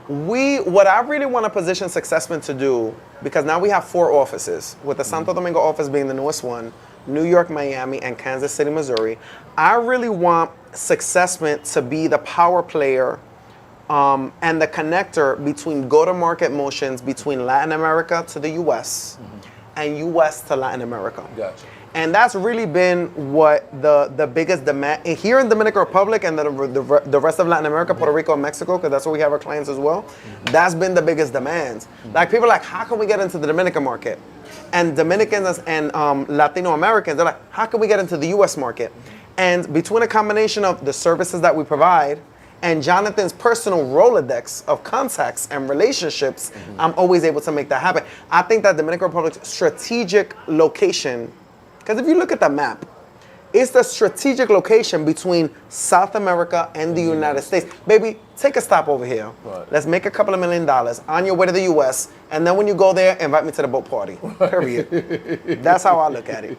What I really want to position Successment to do, because now we have 4 offices, with the Santo Domingo office being the newest one, New York, Miami, and Kansas City, Missouri. I really want Successment to be the power player and the connector between go-to-market motions between Latin America to the U.S. and U.S. to Latin America. Gotcha. And that's really been what the biggest demand here in Dominican Republic and the rest of Latin America, Puerto Rico and Mexico, because that's where we have our clients as well. That's been the biggest demand. Like people are like, how can we get into the Dominican market? And Dominicans and Latino Americans, they're like, how can we get into the US market? And between a combination of the services that we provide and Jonathan's personal Rolodex of contacts and relationships, I'm always able to make that happen. I think that Dominican Republic's strategic location, because if you look at the map, it's the strategic location between South America and the United States. Baby, take a stop over here. Right. Let's make a couple of $1 million on your way to the US, and then when you go there, invite me to the boat party. Period. That's how I look at it.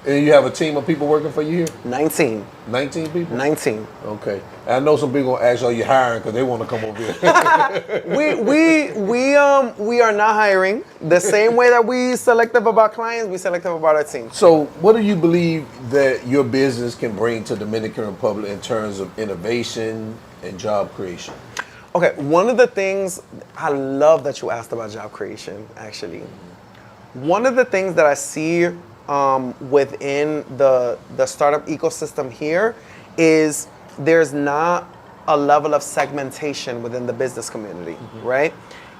And you have a team of people working for you here? 19. 19 people? 19. Okay. I know some people gonna ask, are you hiring? Because they want to come over here. We are not hiring. The same way that we selective about clients, we selective about our team. So what do you believe that your business can bring to Dominican Republic in terms of innovation and job creation? Okay, one of the things, I love that you asked about job creation, actually. One of the things that I see within the startup ecosystem here is there's not a level of segmentation within the business community, right?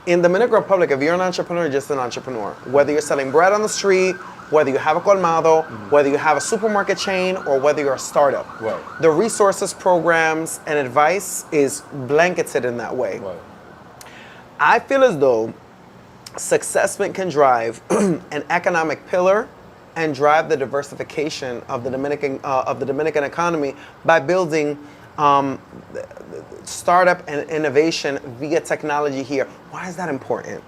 In the Dominican Republic, if you're an entrepreneur, you're just an entrepreneur. Whether you're selling bread on the street, whether you have a colmado, whether you have a supermarket chain, or whether you're a startup. Right. The resources, programs, and advice is blanketed in that way. Right. I feel as though Successment can drive an economic pillar and drive the diversification of the Dominican economy by building startup and innovation via technology here. Why is that important?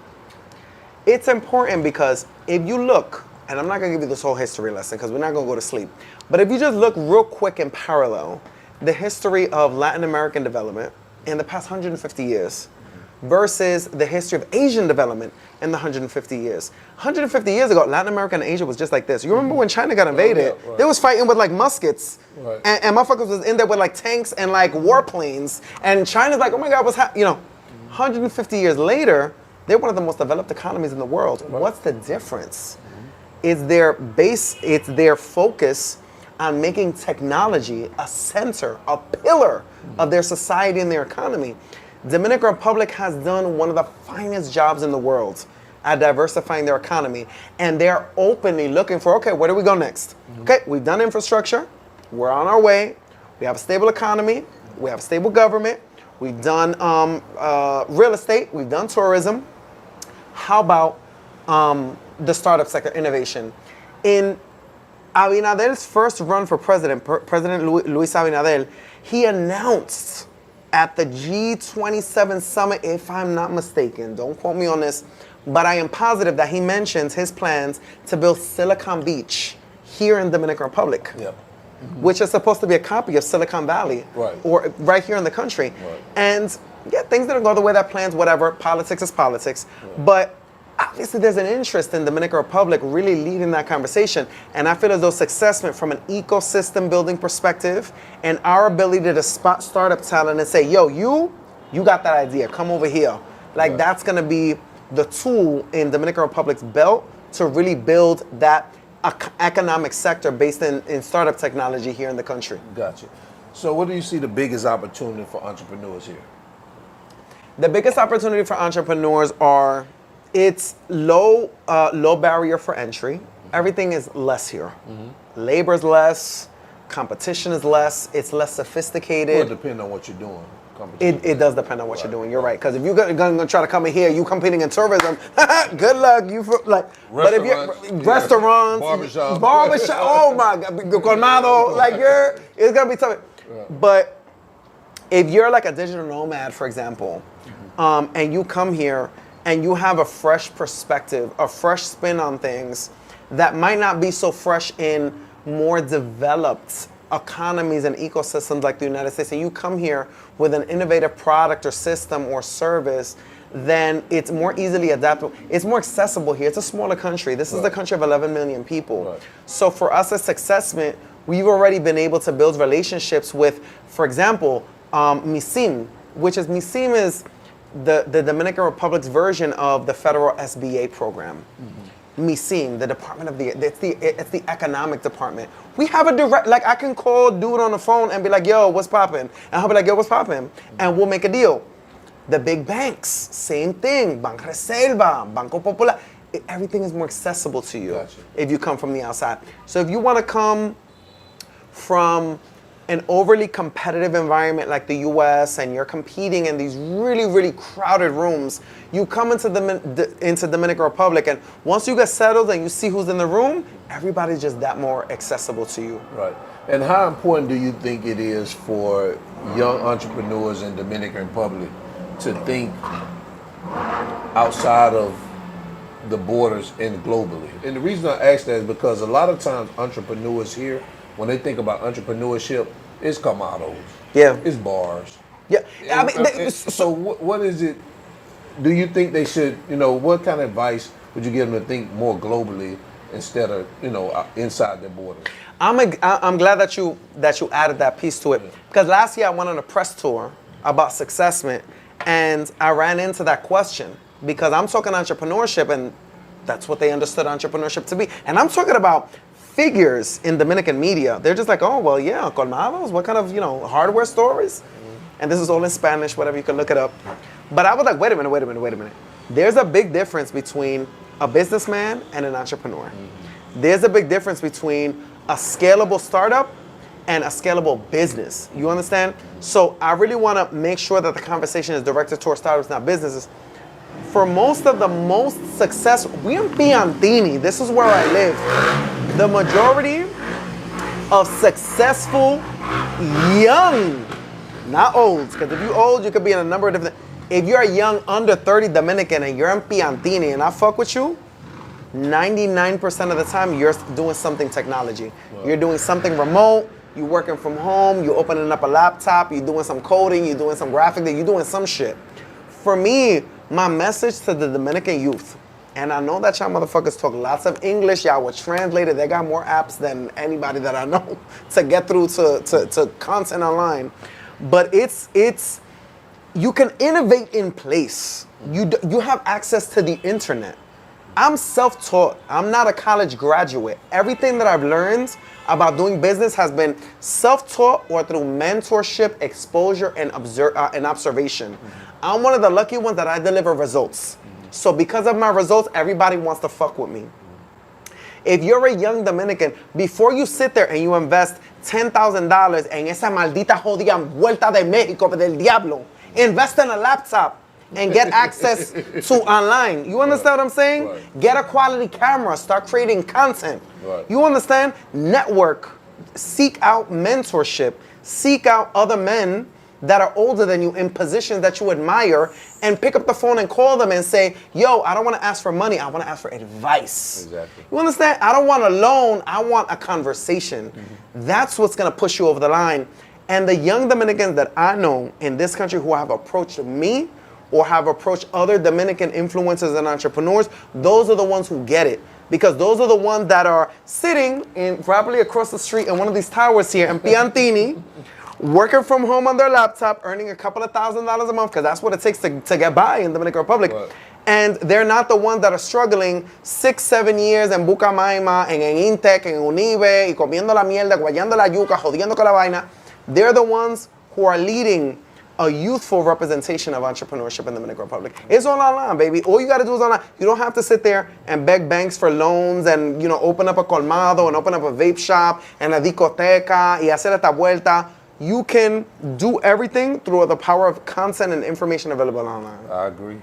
It's important because if you look, and I'm not gonna give you this whole history lesson because we're not gonna go to sleep, but if you just look real quick in parallel, the history of Latin American development in the past 150 years versus the history of Asian development in the 150 years. 150 years ago, Latin America and Asia was just like this. You remember when China got invaded? Right. They was fighting with like muskets. Right. And motherfuckers was in there with like tanks and like warplanes. And China's like, oh my God, what's happening? 150 years later, they're one of the most developed economies in the world. Right. What's the difference? It's their focus on making technology a center, a pillar of their society and their economy. Dominican Republic has done one of the finest jobs in the world at diversifying their economy, and they're openly looking for, okay, where do we go next? Okay, we've done infrastructure, we're on our way, we have a stable economy, we have a stable government, we've done real estate, we've done tourism. How about the startup sector, innovation? In Abinader's first run for president, President Luis Abinader, he announced at the G27 summit, if I'm not mistaken, don't quote me on this, but I am positive that he mentions his plans to build Silicon Beach here in Dominican Republic, which is supposed to be a copy of Silicon Valley, or right here in the country. Right. And yeah, things didn't go the way that plans, whatever, politics is politics. Right. But obviously there's an interest in Dominican Republic really leading that conversation. And I feel as though Successment from an ecosystem building perspective and our ability to spot startup talent and say, yo, you got that idea, come over here. Like that's gonna be the tool in Dominican Republic's belt to really build that economic sector based in startup technology here in the country. Gotcha. So what do you see the biggest opportunity for entrepreneurs here? The biggest opportunity for entrepreneurs are, it's low barrier for entry. Everything is less here. Labor is less, competition is less, it's less sophisticated. Well, it depends on what you're doing. It does depend on what you're doing. You're right. Because if you're gonna try to come in here, you competing in tourism. Good luck. But if you're restaurants, barbershop. Oh my God, colmado. Like it's gonna be tough. Yeah. But if you're like a digital nomad, for example, and you come here and you have a fresh perspective, a fresh spin on things that might not be so fresh in more developed economies and ecosystems like the United States, and you come here with an innovative product or system or service, then it's more easily adaptable. It's more accessible here. It's a smaller country. This is the country of 11 million people. Right. So for us as Successment, we've already been able to build relationships with, for example, MISIM, which is MISIM is the Dominican Republic's version of the federal SBA program. MISIM, the Department of it's the economic department. We have a direct, like I can call dude on the phone and be like, yo, what's poppin'? And he'll be like, yo, what's poppin'? And we'll make a deal. The big banks, same thing. Banco Reserva, Banco Popular. Everything is more accessible to you if you come from the outside. So if you want to come from an overly competitive environment like the US and you're competing in these really, really crowded rooms, you come into Dominican Republic, and once you get settled and you see who's in the room, everybody's just that more accessible to you. Right. And how important do you think it is for young entrepreneurs in Dominican Republic to think outside of the borders and globally? And the reason I ask that is because a lot of times entrepreneurs here, when they think about entrepreneurship, it's comados. Yeah. It's bars. Yeah. So what is it, do you think they should, what kind of advice would you give them to think more globally instead of, inside their borders? I'm glad that you added that piece to it. Because last year I went on a press tour about Successment, and I ran into that question because I'm talking entrepreneurship, and that's what they understood entrepreneurship to be. And I'm talking about figures in Dominican media. They're just like, oh, well, yeah, colmados, what kind of, hardware stores? And this is all in Spanish, whatever, you can look it up. But I was like, wait a minute. There's a big difference between a businessman and an entrepreneur. There's a big difference between a scalable startup and a scalable business. You understand? So I really want to make sure that the conversation is directed towards startups, not businesses. For most of the most successful, we in Piantini, this is where I live. The majority of successful young, not old, because if you're old, you could be in a number of different, if you're a young under 30 Dominican and you're in Piantini and I fuck with you, 99% of the time you're doing something technology. Wow. You're doing something remote, you're working from home, you're opening up a laptop, you're doing some coding, you're doing some graphic, you're doing some shit. For me, my message to the Dominican youth, and I know that y'all motherfuckers talk lots of English, y'all were translated, they got more apps than anybody that I know to get through to content online. But it's you can innovate in place. You have access to the internet. I'm self-taught. I'm not a college graduate. Everything that I've learned about doing business has been self-taught or through mentorship, exposure, and observation. I'm one of the lucky ones that I deliver results. So because of my results, everybody wants to fuck with me. If you're a young Dominican, before you sit there and you invest $10,000 en esa maldita jodida vuelta de México del diablo, invest in a laptop and get access to online. You understand what I'm saying? Right. Get a quality camera, start creating content. Right. You understand? Network, seek out mentorship, seek out other men that are older than you in positions that you admire, and pick up the phone and call them and say, yo, I don't want to ask for money, I want to ask for advice. Exactly. You understand? I don't want a loan, I want a conversation. That's what's going to push you over the line. And the young Dominicans that I know in this country who have approached me or have approached other Dominican influencers and entrepreneurs, those are the ones who get it. Because those are the ones that are sitting in probably across the street in one of these towers here in Piantini, working from home on their laptop, earning a couple of $1,000s a month, because that's what it takes to get by in Dominican Republic. Right. And they're not the ones that are struggling 6-7 years en Bucamaima, en Intec, en Unive, y comiendo la mierda, guayando la yuca, jodiendo con la vaina. They're the ones who are leading a youthful representation of entrepreneurship in the Dominican Republic. It's all online, baby. All you got to do is online. You don't have to sit there and beg banks for loans and, you know, open up a colmado and open up a vape shop and a discoteca y hacer esta vuelta. You can do everything through the power of content and information available online. I agree.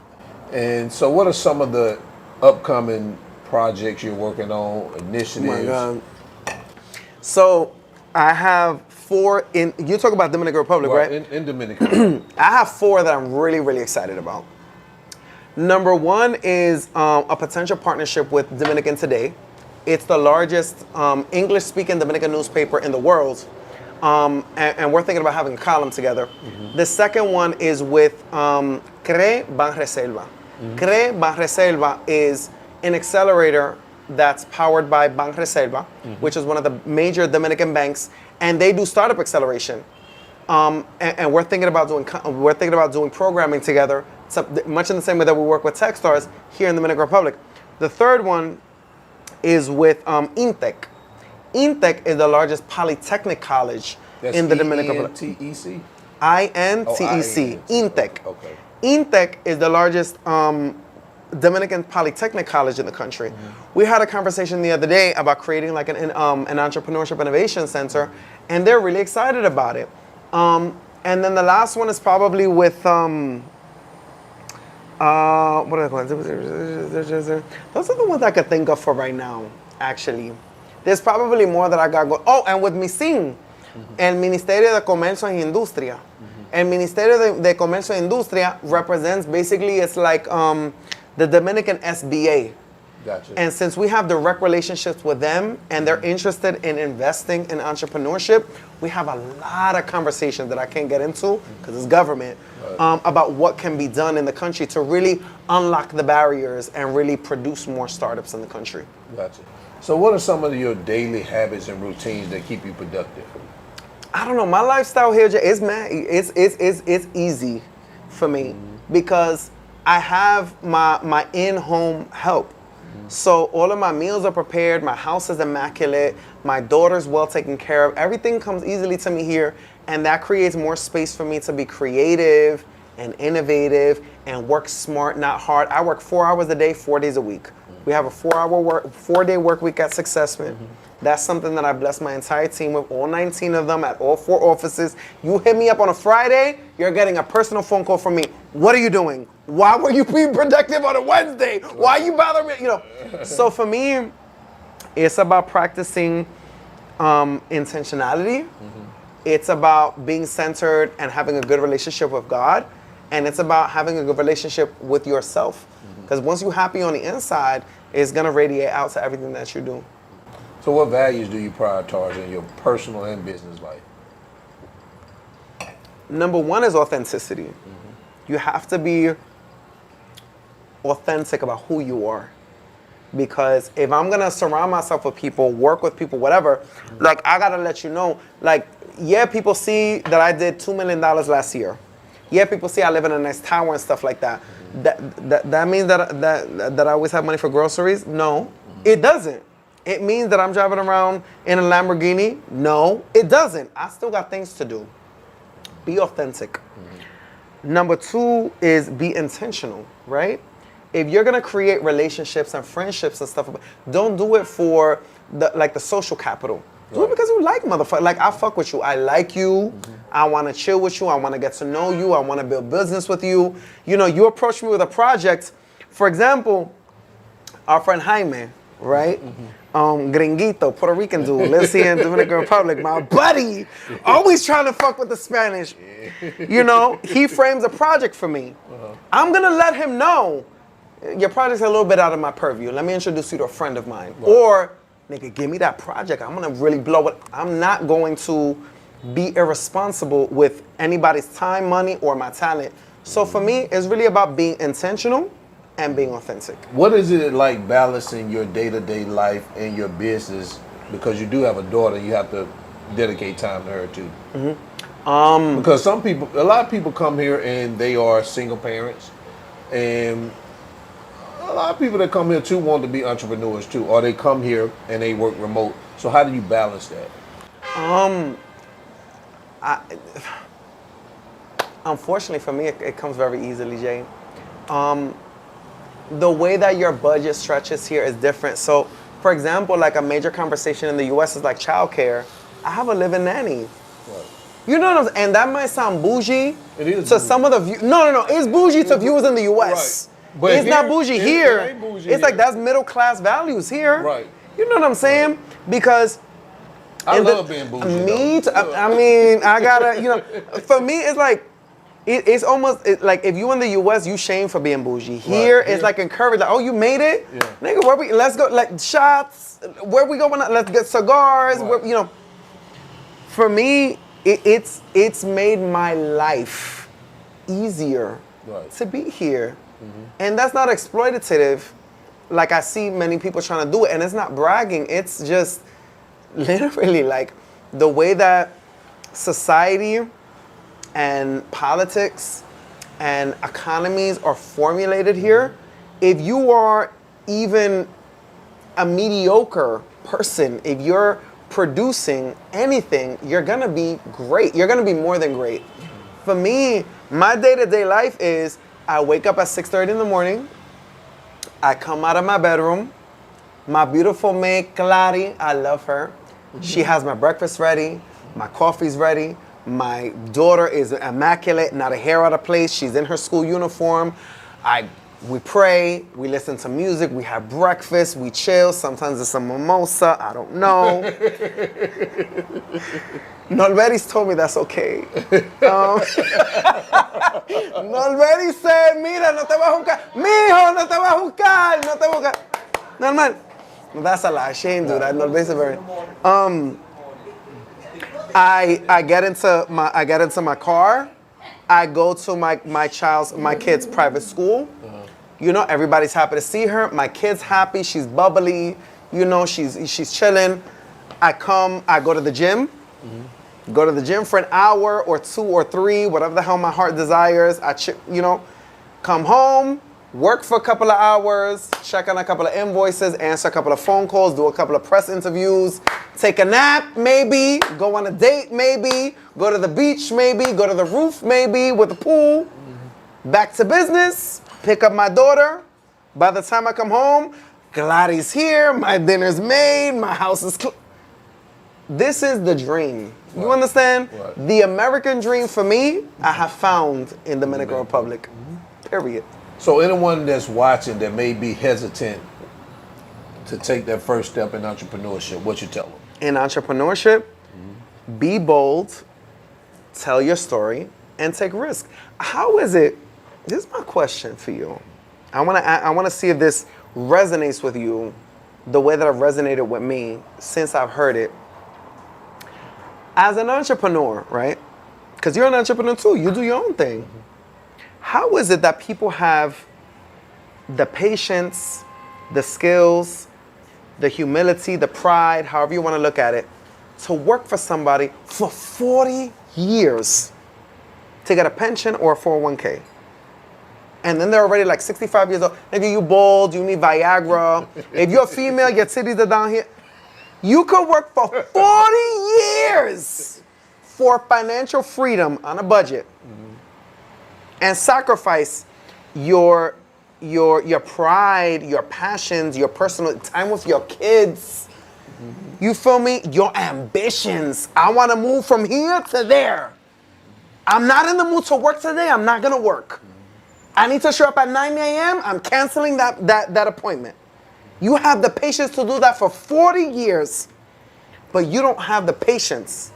And so what are some of the upcoming projects you're working on, initiatives? Oh my God. So I have 4 in, you talk about Dominican Republic, Well, right? in Dominican. I have 4 that I'm really, really excited about. Number 1 is a potential partnership with Dominican Today. It's the largest English-speaking Dominican newspaper in the world. And we're thinking about having a column together. Mm-hmm. The second one is with CRE Banreserva. Mm-hmm. CRE Banreserva is an accelerator that's powered by Banreserva, which is one of the major Dominican banks, and they do startup acceleration. And we're thinking about doing programming together, much in the same way that we work with Techstars here in the Dominican Republic. The third one is with Intec. Intec is the largest polytechnic college in the Dominican Republic. INTEC? INTEC, Intec. Okay. Intec is the largest Dominican polytechnic college in the country. Mm-hmm. We had a conversation the other day about creating like an entrepreneurship innovation center, and they're really excited about it. And then the last one is probably with what are they called? Those are the ones I could think of for right now, actually. There's probably more that I got going. Oh, and with MISIN, el Ministerio de Comercio y Industria. El Ministerio de Comercio y Industria represents, basically, it's like the Dominican SBA. Gotcha. And since we have direct relationships with them and they're interested in investing in entrepreneurship, we have a lot of conversations that I can't get into because it's government, about what can be done in the country to really unlock the barriers and really produce more startups in the country. Gotcha. So what are some of your daily habits and routines that keep you productive? I don't know. My lifestyle here is it's easy for me because I have my in-home help. So all of my meals are prepared. My house is immaculate. My daughter's well taken care of. Everything comes easily to me here, and that creates more space for me to be creative and innovative and work smart, not hard. I work 4 hours a day, 4 days a week. We have a 4-day work week at Successment. That's something that I bless my entire team with, all 19 of them at all 4 offices. You hit me up on a Friday, you're getting a personal phone call from me. What are you doing? Why were you being productive on a Wednesday? Why are you bothering me? You know. So for me, it's about practicing intentionality. It's about being centered and having a good relationship with God. And it's about having a good relationship with yourself. Because once you're happy on the inside, it's going to radiate out to everything that you do. So what values do you prioritize in your personal and business life? Number 1 is authenticity. You have to be authentic about who you are. Because if I'm going to surround myself with people, work with people, whatever, like I got to let you know, like, yeah, people see that I did $2 million last year. Yeah, people see I live in a nice tower and stuff like that. That means that I always have money for groceries? No, it doesn't. It means that I'm driving around in a Lamborghini? No, it doesn't. I still got things to do. Be authentic. Number 2 is be intentional, right? If you're gonna create relationships and friendships and stuff, don't do it for the social capital. Do it because you like motherfucker. Like, I fuck with you. I like you. I want to chill with you. I want to get to know you. I want to build business with you. You know, you approach me with a project. For example, our friend Jaime, right? Gringuito, Puerto Rican dude, lives here in Dominican Republic. My buddy, always trying to fuck with the Spanish. You know, he frames a project for me. I'm going to let him know, your project's a little bit out of my purview. Let me introduce you to a friend of mine. Right. Or, nigga, give me that project. I'm going to really blow it. I'm not going to be irresponsible with anybody's time, money, or my talent So for me, it's really about being intentional and being authentic. What is it like balancing your day-to-day life and your business? Because you do have a daughter, you have to dedicate time to her too. Because a lot of people come here and they are single parents, and a lot of people that come here too want to be entrepreneurs too, or they come here and they work remote. So how do you balance that? Unfortunately for me, it comes very easily, Jay. The way that your budget stretches here is different. So, for example, like a major conversation in the U.S. is like childcare. I have a living nanny. Right. You know what I'm saying? And that might sound bougie It is to bougie. some of the No. It's bougie to viewers in the U.S. Right. But it's not here, bougie it here. ain't bougie It's here. like that's middle class values here. Right. You know what I'm saying? Because I love being bougie. me, though. I mean, I gotta, for me, it's like, it's almost like if you in the U.S., you shame for being bougie. Here, Right. it's like encouraged, like, oh, you made it? Yeah. Nigga, let's go, like, shots, where we going, let's get cigars, Right. For me, it's made my life easier Right. to be here. And that's not exploitative, like I see many people trying to do it, and it's not bragging, it's just literally like the way that society and politics and economies are formulated here. If you are even a mediocre person, if you're producing anything, you're gonna be great. You're gonna be more than great. For me, my day-to-day life is I wake up at 6:30 in the morning, I come out of my bedroom, my beautiful maid, Clary, I love her. She has my breakfast ready, my coffee's ready, my daughter is immaculate, not a hair out of place, she's in her school uniform. We pray, we listen to music, we have breakfast, we chill, sometimes it's a mimosa, I don't know. Norbert's told me that's okay. Norberto said, mira, no te vas a buscar. Mijo, no te vas a buscar, no te vas a buscar. Normal. That's a lie. She ain't do that. Norberto said very. I get into my car. I go to my kid's private school. Everybody's happy to see her. My kid's happy. She's bubbly. She's chilling. I go to the gym. Go to the gym for an hour or 2 or 3, whatever the hell my heart desires. Come home, work for a couple of hours, check on a couple of invoices, answer a couple of phone calls, do a couple of press interviews, take a nap maybe, go on a date maybe, go to the beach maybe, go to the roof maybe with the pool, back to business, pick up my daughter. By the time I come home, Gladys here, my dinner's made, my house is clean. This is the dream. You understand? Right. The American dream for me, I have found in Dominican Republic. Period. So anyone that's watching that may be hesitant to take that first step in entrepreneurship, what you tell them? In entrepreneurship, be bold, tell your story, and take risk. How is it? This is my question for you. I want to see if this resonates with you the way that it resonated with me since I've heard it. As an entrepreneur, right? Because you're an entrepreneur too. You do your own thing. How is it that people have the patience, the skills, the humility, the pride, however you want to look at it, to work for somebody for 40 years to get a pension or a 401k? And then they're already like 65 years old. Nigga, you bald, you need Viagra. If you're a female, your titties are down here. You could work for 40 years for financial freedom on a budget and sacrifice your pride, your passions, your personal time with your kids. You feel me? Your ambitions. I want to move from here to there. I'm not in the mood to work today. I'm not going to work. I need to show up at 9 a.m. I'm canceling that appointment. You have the patience to do that for 40 years, but you don't have the patience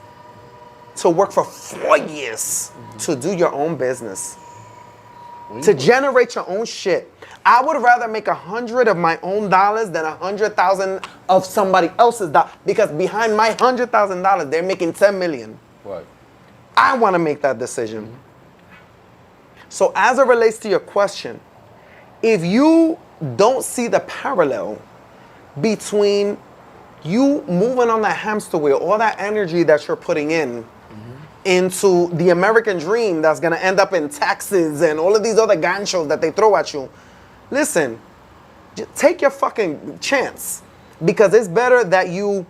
to work for 4 years to do your own business, to generate your own shit. I would rather make 100 of my own dollars than 100,000 of somebody else's dollars, because behind my $100,000, they're making 10 million. Right. I want to make that decision. So as it relates to your question, if you don't see the parallel between you moving on that hamster wheel, all that energy that you're putting into the American dream that's gonna end up in taxes and all of these other ganchos that they throw at you, listen, take your fucking chance, because it's better that you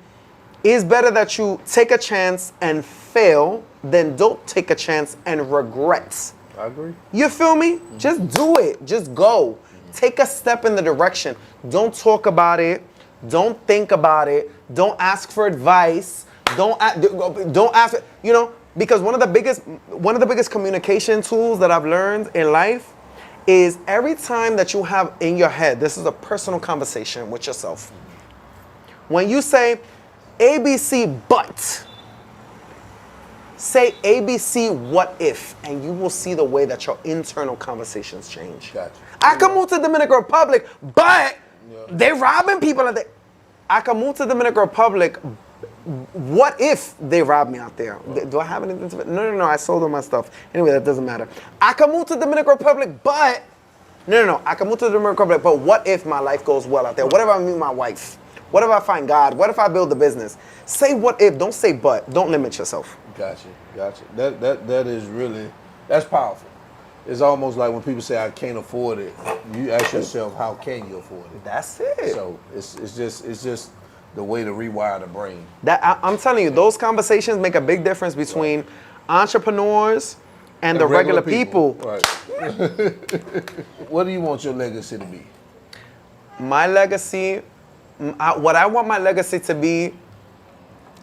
take a chance and fail than don't take a chance and regret. I agree. You feel me? Just do it. Just go. Take a step in the direction. Don't talk about it. Don't think about it. Don't ask for advice. Don't ask. You know, because one of the biggest communication tools that I've learned in life is every time that you have in your head, this is a personal conversation with yourself. When you say ABC but, say ABC what if, and you will see the way that your internal conversations change. Gotcha. I can move to Dominican Republic, but they're robbing people. I can move to Dominican Republic. What if they rob me out there? Do I have anything to? No. I sold all my stuff. Anyway, that doesn't matter. I can move to Dominican Republic, but no. I can move to the Dominican Republic, but what if my life goes well out there? What if I meet my wife? What if I find God? What if I build the business? Say what if. Don't say but. Don't limit yourself. Gotcha. That is really, that's powerful. It's almost like when people say I can't afford it. You ask yourself, how can you afford it? That's it. So it's just the way to rewire the brain. I'm telling you, those conversations make a big difference between entrepreneurs and the regular people. Right. What do you want your legacy to be? My legacy, what I want my legacy to be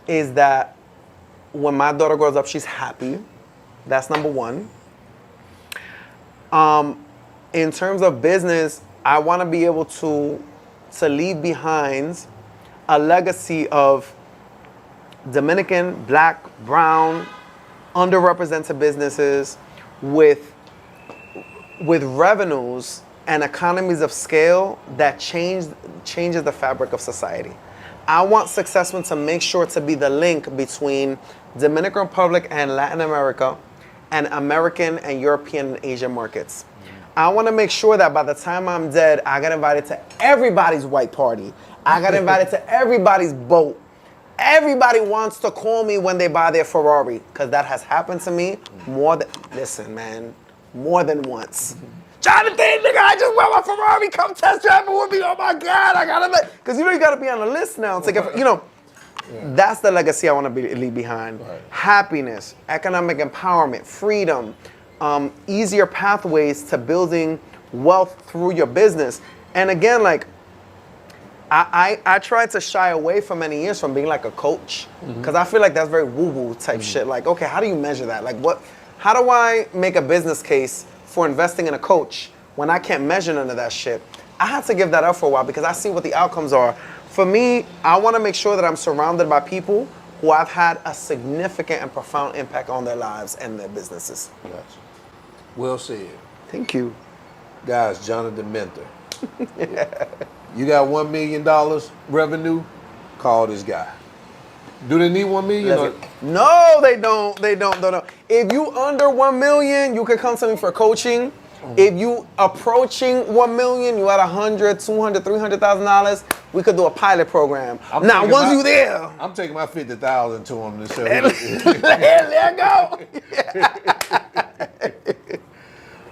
is that when my daughter grows up, she's happy. That's number one. In terms of business, I want to be able to leave behind a legacy of Dominican, Black, Brown, underrepresented businesses with revenues and economies of scale that changes the fabric of society. I want Successment to make sure to be the link between Dominican Republic and Latin America and American and European and Asian markets. I want to make sure that by the time I'm dead, I got invited to everybody's white party. I got invited to everybody's boat. Everybody wants to call me when they buy their Ferrari, because that has happened to me more than once. Jonathan, nigga, I just bought my Ferrari. Come test drive it with me. Oh my God, I gotta because you gotta be on the list now to get, That's the legacy I want to leave behind. Right. Happiness, economic empowerment, freedom, easier pathways to building wealth through your business. And again, like, I tried to shy away for many years from being like a coach, because I feel like that's very woo-woo type shit. Like, okay, how do you measure that? Like, how do I make a business case for investing in a coach when I can't measure none of that shit? I had to give that up for a while because I see what the outcomes are. For me, I want to make sure that I'm surrounded by people who I've had a significant and profound impact on their lives and their businesses. Gotcha. Well said. Thank you. Guys, Jonathan Mentor. You got $1 million revenue? Call this guy. Do they need 1 million? No, they don't. They don't. No. If you under 1 million, you can come to me for coaching. If you approaching 1 million, you at $100, $200, $300,000, we could do a pilot program. Now, once you there, I'm taking my 50,000 to him to show let go.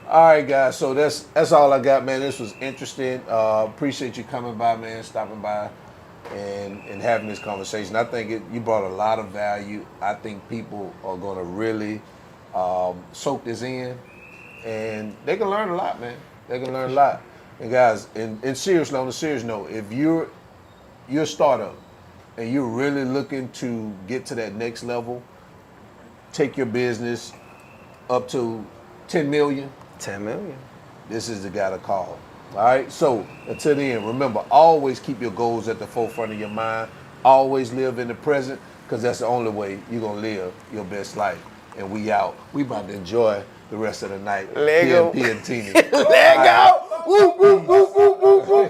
All right, guys. So that's all I got, man. This was interesting. Appreciate you coming by, man, stopping by, and having this conversation. I think you brought a lot of value. I think people are going to really soak this in, and they can learn a lot, man. They can learn a lot. And guys, seriously, on a serious note, if you're a startup and you're really looking to get to that next level, take your business up to 10 million. 10 million. This is the guy to call. All right. So until then, remember, always keep your goals at the forefront of your mind. Always live in the present, because that's the only way you're going to live your best life. And we out. We about to enjoy the rest of the night. Lego. PNP and Tina. Lego. Woo, woo, woo, woo, woo, woo.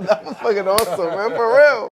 That was fucking awesome, man. For real.